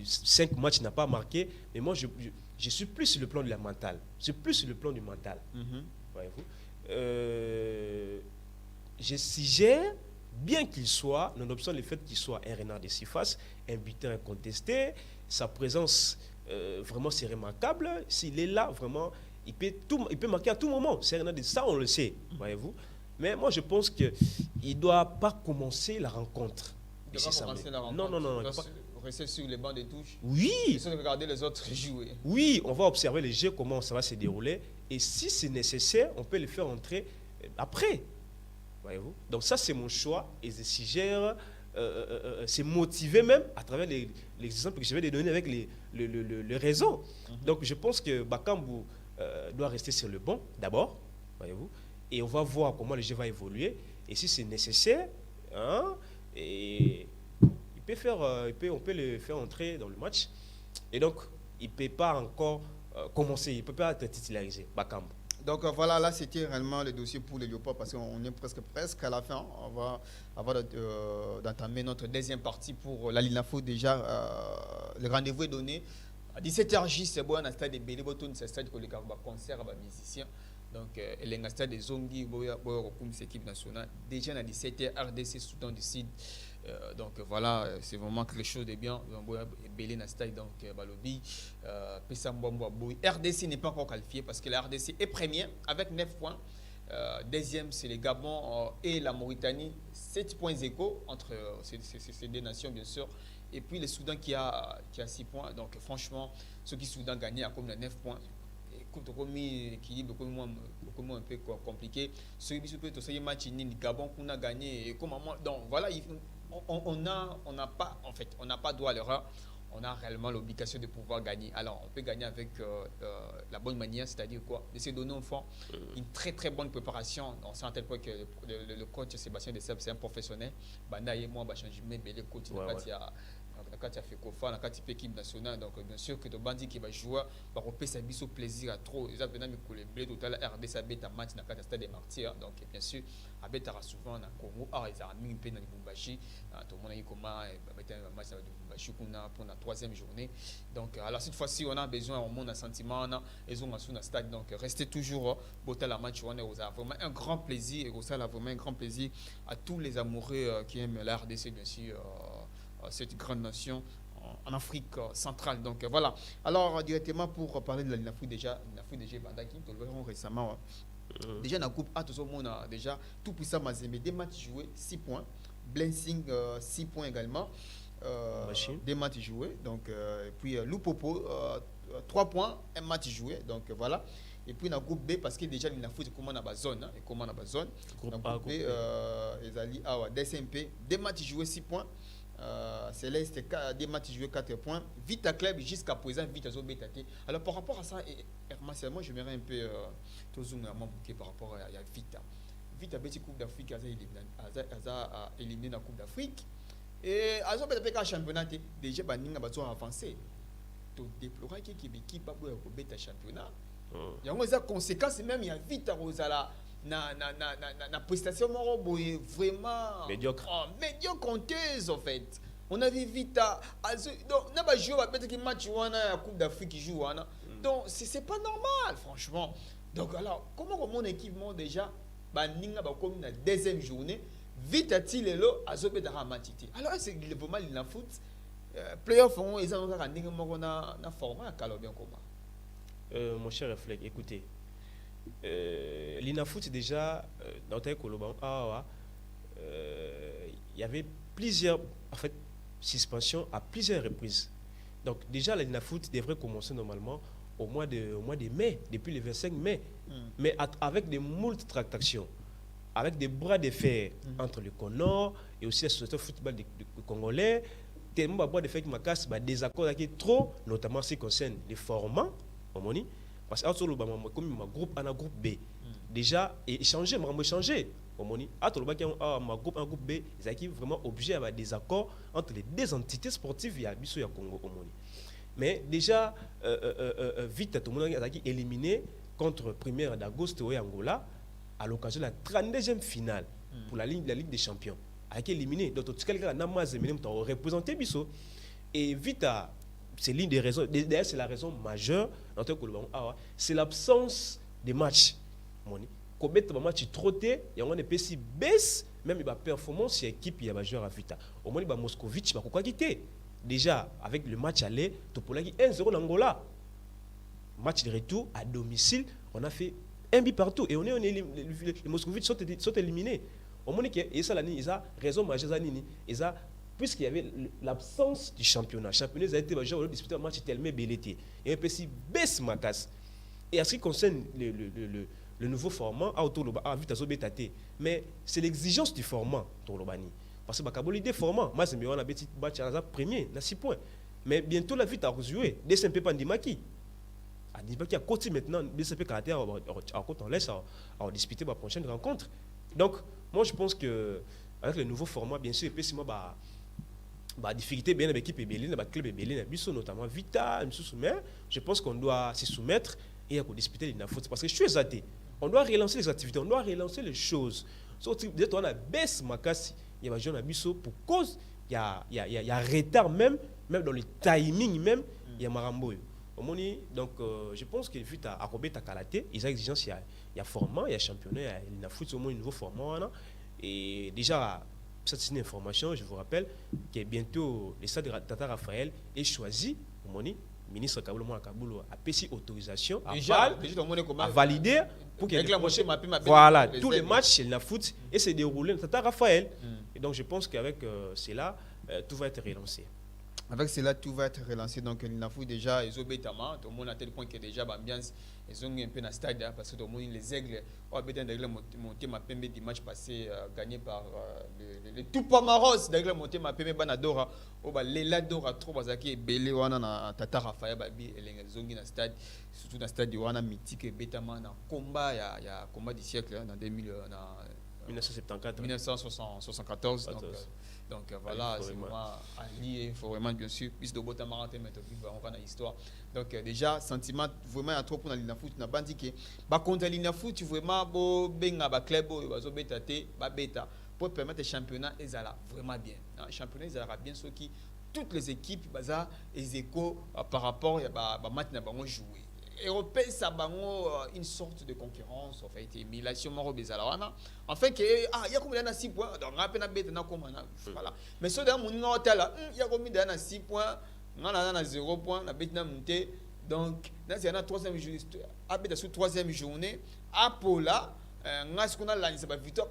5 matchs n'a pas marqué, mais moi je suis plus sur le plan de la mentale. Je suis plus sur le plan du mental. Voyez-vous. Je suggère, bien qu'il soit, nonobstant le fait qu'il soit un renard de surface, un buteur incontesté, sa présence, vraiment, c'est remarquable. S'il est là, vraiment, il peut marquer à tout moment. C'est un renard de ça, on le sait. Voyez-vous. Mais moi, je pense qu'il ne doit pas commencer la rencontre. Il doit pas commencer la rencontre. Non. Rester sur les bancs de touche. Oui. Essayer de regarder les autres jouer. Oui, on va observer les jeux, comment ça va se dérouler. Et si c'est nécessaire, on peut le faire entrer après. Voyez-vous. Donc ça, c'est mon choix. Et je suggère, c'est motivé même à travers les exemples que je vais donner avec les raisons. Donc je pense que Bakambu doit rester sur le banc d'abord. Voyez-vous. Et on va voir comment le jeu va évoluer. Et si c'est nécessaire, on peut le faire entrer dans le match. Et donc, il ne peut pas encore commencer, il ne peut pas être titularisé, Bakambu. Donc voilà, là c'était réellement le dossier pour les Léopards parce qu'on est presque à la fin. On va avoir d'entamer notre deuxième partie pour la Linafo. Déjà, le rendez-vous est donné. À 17h, c'est bon, on a un stade de Bélébotun, c'est un stade où les concert à musiciens. Donc, il y a un stade de Zongi, c'est équipe nationale. Déjà, on a 17h, RDC, Soudan du Sud. Donc voilà, c'est vraiment quelque chose de bien. Belé na stade donc Balobi, RDC n'est pas encore qualifié parce que la RDC est première avec 9 points. Deuxième, c'est le Gabon et la Mauritanie, 7 points égaux entre ces deux nations, bien sûr. Et puis le Soudan qui a 6 points. Donc franchement, ceux qui Soudan gagné à comme 9 points. Comme équilibre beaucoup moins un peu compliqué. Ceux qui peut aussi match ni Gabon qu'on a gagné et comment donc voilà, on n'a pas droit à l'erreur. On a réellement l'obligation de pouvoir gagner. Alors, on peut gagner avec la bonne manière, c'est-à-dire quoi? De se donner au fond une très très bonne préparation. On sait à tel point que le coach Sébastien Dessep, c'est un professionnel. Banda et moi, mais le coach, quand tu as fait Kofa, quand tu as équipe nationale, donc bien sûr que tu bandit qui va jouer, va repérer sa bise au plaisir à trop. Ils ont venu me les blés tout à l'heure, RDC a un match dans le stade des Martyrs. Donc bien sûr, Abet a souvent dans Congo, ils ont mis un peu dans Lubumbashi. Tout le monde a dit comment mettre un match dans Lubumbashi pour la troisième journée. Donc alors cette fois-ci, on a besoin, on monte un sentiment, ils ont un stade. Donc restez toujours botter la match, on a vraiment un grand plaisir et ça a vraiment un grand plaisir à tous les amoureux qui aiment la RDC, bien sûr. Cette grande nation en Afrique centrale. Donc voilà. Alors directement pour parler de la Linafou déjà Bandaki, nous le verrons récemment. Déjà dans la Coupe A, tout le monde a déjà tout puissant Mazembe, des matchs joués, 6 points. Blessing 6 points également. Des matchs joués. Donc et puis Lupopo 3 points, un match joué. Donc voilà. Et puis dans le groupe B, parce que déjà Linafou c'est comment dans la zone. Dans le groupe B, Ezali Awa, DSMP, des matchs joués, 6 points. Céleste, des matchs joués 4 points. Vita Club jusqu'à présent, Vita Zobétate. Alors par rapport à ça, moi j'aimerais un peu par rapport à Vita. Vita Betty Coupe d'Afrique a éliminé la Coupe d'Afrique. Et à Zobétate championnat, déjà Baninga va avancé. Tu déplorer qu'il y ait une équipe qui a championnat. Il y a des conséquences, même il y a Vita Rosala. Na prestation vraiment médiocre honteuse en fait. On a vu Vita donc n'a pas joué peut-être que match la Coupe d'Afrique qui joue donc c'est pas normal franchement. Donc alors comment mon équipe déjà baninga ba comme la deuxième journée Vita tilelo azobe da matiti. Alors c'est vraiment le foot playoff ils ont na format à bien comment. Mon cher Réflexe, écoutez. l'INAFOOT déjà, dans tel Koloban, il y avait plusieurs suspensions à plusieurs reprises. Donc déjà, l'INAFOOT devrait commencer normalement au mois de mai, depuis le 25 mai, mais avec des moultes tractations, avec des bras de fer entre le CONOR et aussi la société de football congolais, tellement de bras de fer qui m'a cassé, des accords qui sont trop, notamment ce qui concerne les formats, parce que comme un groupe B, déjà, échanger, un groupe B, ils sont vraiment obligés d'avoir des accords entre les deux entités sportives et le Congo. Mais déjà, vite, tout le monde a été éliminé contre Première d'Agosto et Angola à l'occasion de la 32e finale pour la Ligue des Champions. A été éliminé. Donc, quelqu'un n'a pas représenté Bisso. Et vite, c'est l'une des raisons, d'ailleurs, c'est la raison majeure, c'est l'absence de matchs. Quand on match trotté, il y a un petit baisse, même la performance, il y a équipe, il y a un joueur à Vita. Au moins, Moscovitch, il va quitter. Déjà, avec le match aller, Topolaki 1-0 l'Angola. Match de retour à domicile, on a fait un but partout. Et les Moscovites sont éliminés. Au moins, ils ont raison majeure. Puisqu'il y avait l'absence du championnat. Le championnat a été disputé un match tellement belleté. Il y a un petit baisse ma casse. Et en ce qui concerne le nouveau format, mais c'est l'exigence du format, parce que l'idée format, moi c'est mieux on a petit match à la premier, à 6 points. Mais bientôt la vie a rejoué. DCMP Pandimaki. Pandimaki a côté maintenant, DCMP caractère, on laisse à disputer la prochaine rencontre. Donc, moi je pense que avec le nouveau format, bien sûr, difficulté bien avec l'équipe et Béline, avec le club et Béline, notamment Vita, mais je pense qu'on doit se soumettre et à disputer l'INAFOOT. Parce que je suis exalté. On doit relancer les activités, on doit relancer les choses. Peut-être on a baissé ma casse. Il y a des gens qui pour cause, il y a retard même dans le timing même, il y a Maramboy. Donc, je pense que vu à Robert Takalaté, ils ont exigence, il y a format, il y a championnat, il y a l'INAFOOT, au moins un nouveau format. Et déjà, cette une information, je vous rappelle que bientôt, le stade de Tata Raphaël est choisi, ministre Kaboulo a payé autorisation à valider pour que voilà, tous les matchs chez l'INAFOOT et se dérouler Tata Raphaël. Et donc je pense qu'avec cela, tout va être relancé. Avec cela, tout va être relancé. Donc l'INAFOOT déjà, ils ont bêtement, tout le monde à tel point que déjà l'ambiance, ils ont un peu dans le stade parce que tout le monde, les aigles, monté ma PMB du match passé, gagné par le tout Pamaros, d'ailleurs monté ma PMB Banadora, les Dora trop bazaki et Belé wana Tata Raphaël babi et les zongi dans le stade, surtout dans le stade de wana mythique et bêtement dans combat, il y a combat du siècle dans 1974. Donc voilà, c'est vraiment allié, il faut vraiment bien sûr, puisque de botta marante mettre vivre dans l'histoire. Donc déjà sentiment vraiment à trop pour l'INAFOOT na bandi que ba contre l'INAFOOT vraiment bo benga ba club bazo betaté ba beta pour permettre le championnat ezala vraiment bien. Le championnat ezala bien ce qui toutes les équipes baza les échos par rapport à ba match na bango jouer. Européen, ça a une sorte de concurrence, en fait, émulation, en fait, il y a combien de 6 points, donc rappelez voilà. Mais ce dernier, il y a combien de 6 points, on a 0 points, on a monté, donc, c'est la troisième journée, à Pola, on a la victoire,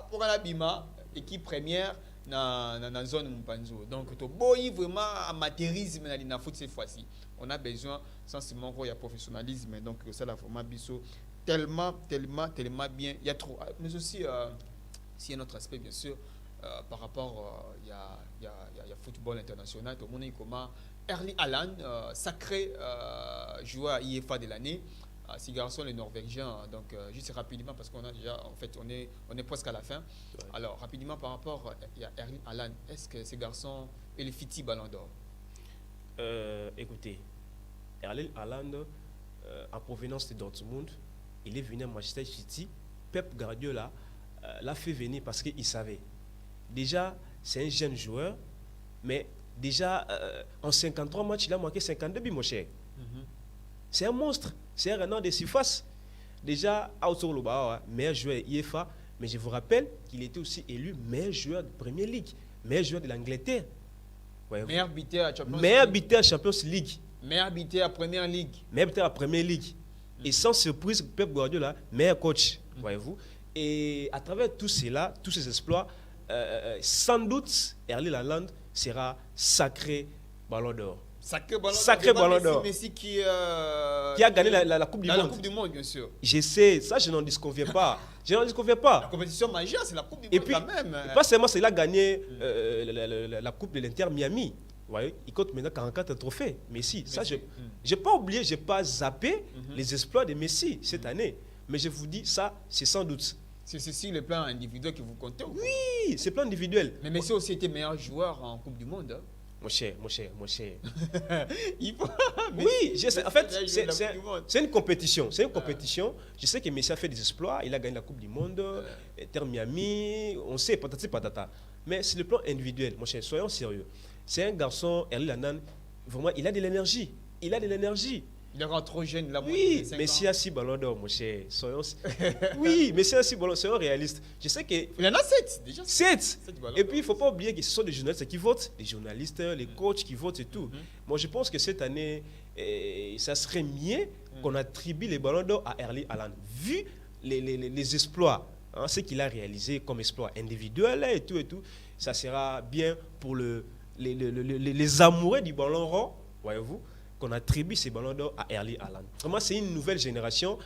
pour la Bima, équipe première, dans la zone Mpanzo. Donc, tu as vraiment amateurisme dans l'INAFOOT cette fois-ci. On a besoin, sensiblement, il y a professionnalisme. Donc, ça, la format Bisso, tellement bien. Il y a trop. Mais aussi, s'il y a un autre aspect, bien sûr, par rapport, il y a football international. Tout le monde est comment Erling Haaland, sacré joueur à IFA de l'année. Ces garçons, les Norvégiens, donc juste rapidement, parce qu'on a déjà, en fait, on est presque à la fin. Ouais. Alors, rapidement, par rapport à Erling Haaland, est-ce que ces garçons et les Fiti Ballon d'Or? Écoutez, Erling Haaland, en provenance de Dortmund, il est venu à Manchester City. Pep Guardiola l'a fait venir parce qu'il savait. Déjà, c'est un jeune joueur, mais déjà, en 53 matchs, il a marqué 52 buts, mon cher. C'est un monstre, c'est un renard de surface. Déjà, Aoutour meilleur joueur IFA, mais je vous rappelle qu'il était aussi élu meilleur joueur de Premier League, meilleur joueur de l'Angleterre. Meilleur buteur à Champions League. Meilleur buteur à Champions League. Meilleur buteur à Premier League. Meilleur buteur à Premier League. Et sans surprise, Pep Guardiola, meilleur coach, voyez-vous. Et à travers tout cela, tous ces exploits, sans doute, Erling Haaland sera sacré Ballon d'Or. Sacré ballon d'or. Messi qui a gagné la Coupe du Monde. La Coupe du Monde, bien sûr. Je sais, ça je n'en disconviens pas. La compétition majeure, c'est la Coupe du Monde quand même. Pas seulement, c'est là gagné la Coupe de l'Inter Miami. Vous voyez, il compte maintenant 44 trophées. Messi, ça, je n'ai pas oublié, je n'ai pas zappé les exploits de Messi cette année. Mais je vous dis, ça, c'est sans doute. C'est sur le plan individuel que vous comptez. Oui, c'est plan individuel. Mais Messi aussi était meilleur joueur en Coupe du Monde. Hein. Mon cher. Il faut... Oui, en fait, c'est une compétition. C'est une compétition. Je sais que Messi a fait des exploits. Il a gagné la Coupe du Monde, Inter Miami, on sait, patati patata. Mais c'est le plan individuel, mon cher, soyons sérieux. C'est un garçon, Erling Haaland, vraiment, il a de l'énergie. Il est encore trop jeune, là. Oui, Messi a 6 ballons d'or, mon cher. Oui, Messi a 6 ballons, soyons réalistes. Je sais que... Il en a 7, déjà. 7. Et puis, il ne faut pas oublier que ce sont des journalistes qui votent, les journalistes, les coachs qui votent et tout. Moi, je pense que cette année, ça serait mieux qu'on attribue les ballons d'or à Erling Haaland. Vu les exploits, hein, ce qu'il a réalisé comme exploit individuel et tout, ça sera bien pour les amoureux du ballon rond, voyez-vous, qu'on attribue ces ballons d'or à Erling Haaland. Vraiment, c'est une nouvelle génération.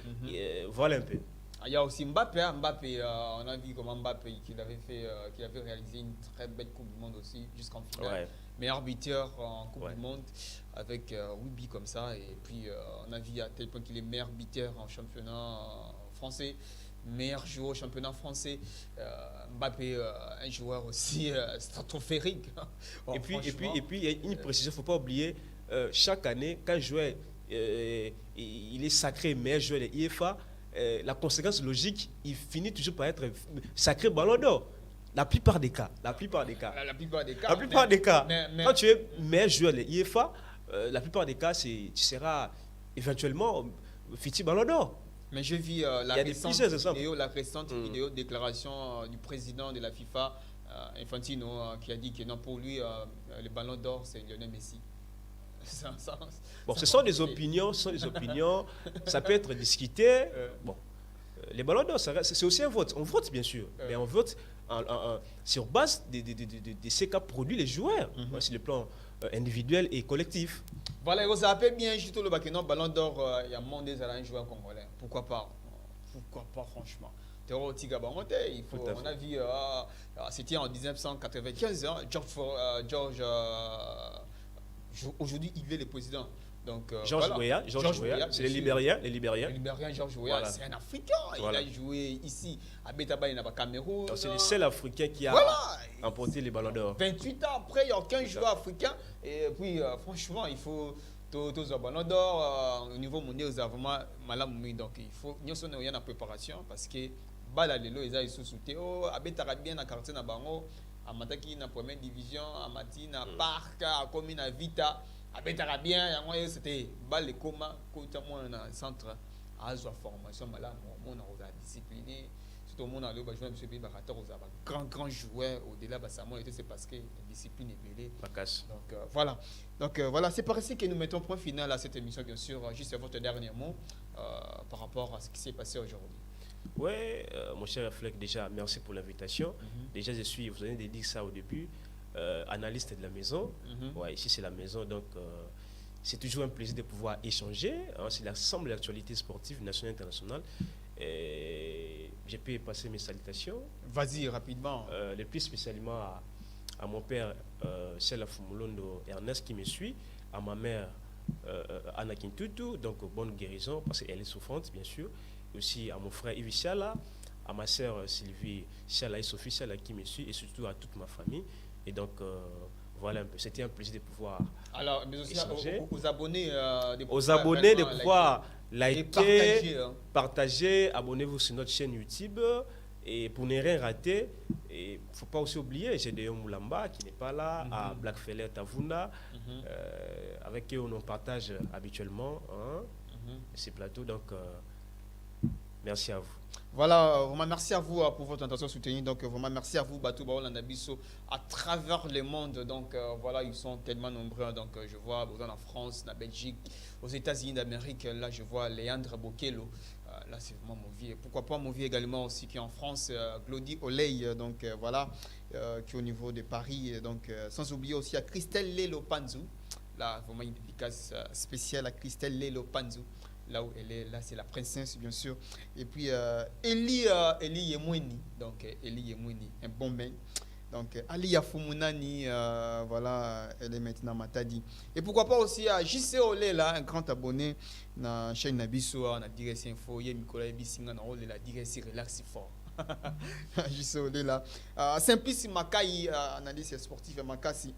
Voilà un peu. Il y a aussi Mbappé. On a vu comment Mbappé, qu'il avait réalisé une très belle Coupe du Monde aussi, jusqu'en finale. Ouais. Meilleur buteur en Coupe du Monde, avec 8 buts comme ça. Et puis, on a vu à tel point qu'il est meilleur buteur en championnat français, meilleur joueur au championnat français. Mbappé, un joueur aussi stratosphérique. Et puis, il y a une précision, il ne faut pas oublier. Chaque année, quand un joueur il est sacré meilleur joueur de l'IFA, la conséquence logique, il finit toujours par être sacré ballon d'or. La plupart des cas. Quand tu es meilleur joueur de l'IFA, la plupart des cas, tu seras éventuellement futur ballon d'or. Mais j'ai vu la récente vidéo, déclaration du président de la FIFA, Infantino, qui a dit que non, pour lui, le ballon d'or, c'est Lionel Messi. Bon, ce sont des opinions, ça peut être discuté. Bon, les ballons d'or, c'est aussi un vote. On vote, bien sûr, mais on vote sur base de ce qu'a produit les joueurs, sur le plan individuel et collectif. Voilà, vous savez bien, juste le ballon d'or, il y a moins un joueur congolais. Pourquoi pas, franchement. On a vu, c'était en 1995, George aujourd'hui, il est le président. Donc, George Weah, c'est les Libériens. George Weah, voilà. C'est un Africain. Voilà. Il a joué ici à Betabaï, au Cameroun. C'est le seul Africain qui a remporté les ballons d'or. 28 ans après, il n'y a aucun joueur africain. Et puis, franchement, il faut tous les ballons d'or au niveau mondial. Ils ont vraiment mal. Donc, il faut nous sommes en préparation parce que Balalelo, ils sont sous Théo. À Betarabien, à quartier, à Bango. À Mataki, na première division, à Matine, à Parc, à Commune, à Vita, à Betarabien, c'était le coma, côté moi dans le centre à la formation, là, on a discipliné, tout le monde a joué, M. Bibarator, on a grand joueur, au-delà de ça, c'est parce que la discipline est belle. Donc voilà. Donc voilà, c'est par ici que nous mettons point final à cette émission, bien sûr. Juste votre dernier mot par rapport à ce qui s'est passé aujourd'hui. Oui, mon cher Fleck, déjà, merci pour l'invitation. Déjà, vous avez dit ça au début, analyste de la maison. Ouais, ici, c'est la maison, donc c'est toujours un plaisir de pouvoir échanger. Hein, c'est l'ensemble de l'actualité sportive nationale et internationale. Je peux passer mes salutations. Vas-y, rapidement. Le plus spécialement à mon père, Sela Fumulondo Ernest, qui me suit, à ma mère, Anna Kintutu, donc bonne guérison, parce qu'elle est souffrante, bien sûr. Aussi à mon frère Yves Chala, à ma sœur Sylvie Chala et Sophie Chala qui me suit, et surtout à toute ma famille. Et donc, voilà un peu. C'était un plaisir de pouvoir. Alors, mais aussi aux abonnés de pouvoir liker, partager, abonnez-vous sur notre chaîne YouTube. Et pour ne rien rater, il ne faut pas aussi oublier, j'ai Gédéon Moulamba qui n'est pas là, à Blackfeller Tavuna, avec qui on en partage habituellement ces plateaux. Donc, Merci à vous. Voilà, vraiment merci à vous pour votre intention soutenue. Donc, vraiment merci à vous, Batou Baolanda Bisso, à travers le monde. Donc, voilà, ils sont tellement nombreux. Donc, je vois en France, en Belgique, aux États-Unis d'Amérique. Là, je vois Léandre Bokelo. Là, c'est vraiment mon vie. Et pourquoi pas mon vie également aussi qui est en France, Glody Oley. Donc, voilà, qui est au niveau de Paris. Donc, sans oublier aussi à Christelle Lelo Panzou. Là, vraiment une dédicace spéciale à Christelle Lelo Panzou. Là où elle est, là c'est la princesse bien sûr. Et puis Eli Yemweni, donc Eli Yemweni, un bon mec. Donc Ali Yafumunani, voilà, elle est maintenant Matadi. Et pourquoi pas aussi à JC Olé là, un grand abonné dans la chaîne Nabiso, on a Direct Info, Nicolas Ebisinga, on a Direct Relax fort. JC Olé là. Simplice Makai, analyse sportive à Makassi.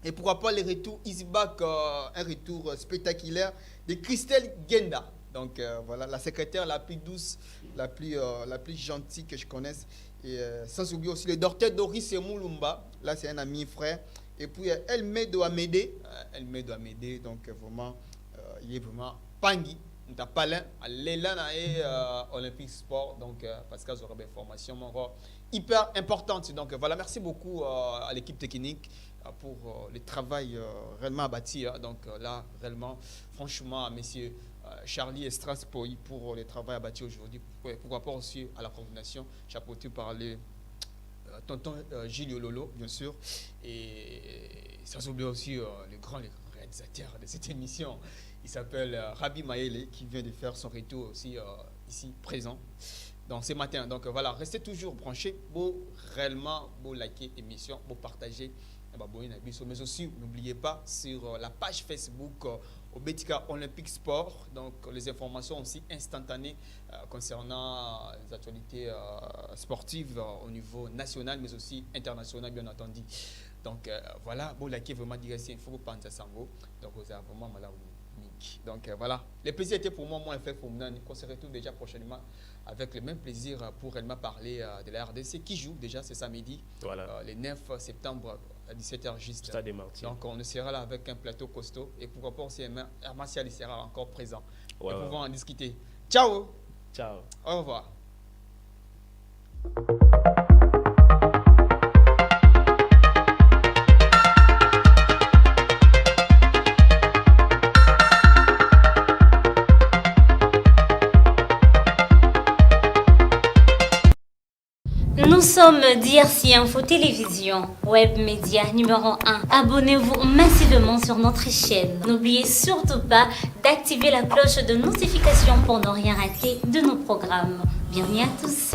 Et pourquoi pas le retour Easyback, un retour spectaculaire de Christelle Genda. Donc voilà, la secrétaire la plus douce, la plus gentille que je connaisse. Et sans oublier aussi le docteur Doris Moulumba. Là, c'est un ami frère. Et puis Elmedo Amédée. Elmedo Amédée, donc vraiment, il est vraiment Pangui. On t'a parlé à l'Elana et Olympique Sport. Donc, parce qu'ils auront des formations hyper importantes. Donc voilà, merci beaucoup à l'équipe technique pour le travail réellement abattu. Donc là, réellement, franchement, messieurs Charlie et Strasbourg pour le travail abattu aujourd'hui. Pourquoi pas aussi à la coordination, chapeauté par les tonton Gilles Lolo, bien sûr. Et sans oublier aussi le grand réalisateur de cette émission. Il s'appelle Rabi Maele qui vient de faire son retour aussi ici présent. Donc ce matin. Donc voilà, restez toujours branchés. Beau réellement, beau liker l'émission, beau partager. Mais aussi, n'oubliez pas sur la page Facebook au Betika Olympique Sport, donc les informations aussi instantanées concernant les actualités sportives au niveau national, mais aussi international, bien entendu. Donc voilà, bon, likez vraiment Direct Info, vous pensez à Sango. Donc vous avez vraiment mal à vous. Donc voilà, le plaisir était pour moi, fait pour moi. On se retrouve déjà prochainement avec le même plaisir pour réellement parler de la RDC qui joue déjà ce samedi, voilà. Le 9 septembre à 17h juste. Stade des Martyrs. Donc on sera là avec un plateau costaud et pourquoi pas aussi Martial sera encore présent. Ouais, et pouvons en discuter. Ciao. Ciao. Au revoir. Nous sommes DRC Info Télévision, web média numéro 1. Abonnez-vous massivement sur notre chaîne. N'oubliez surtout pas d'activer la cloche de notification pour ne rien rater de nos programmes. Bienvenue à tous.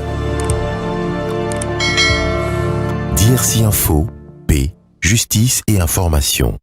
DRC Info, paix, justice et information.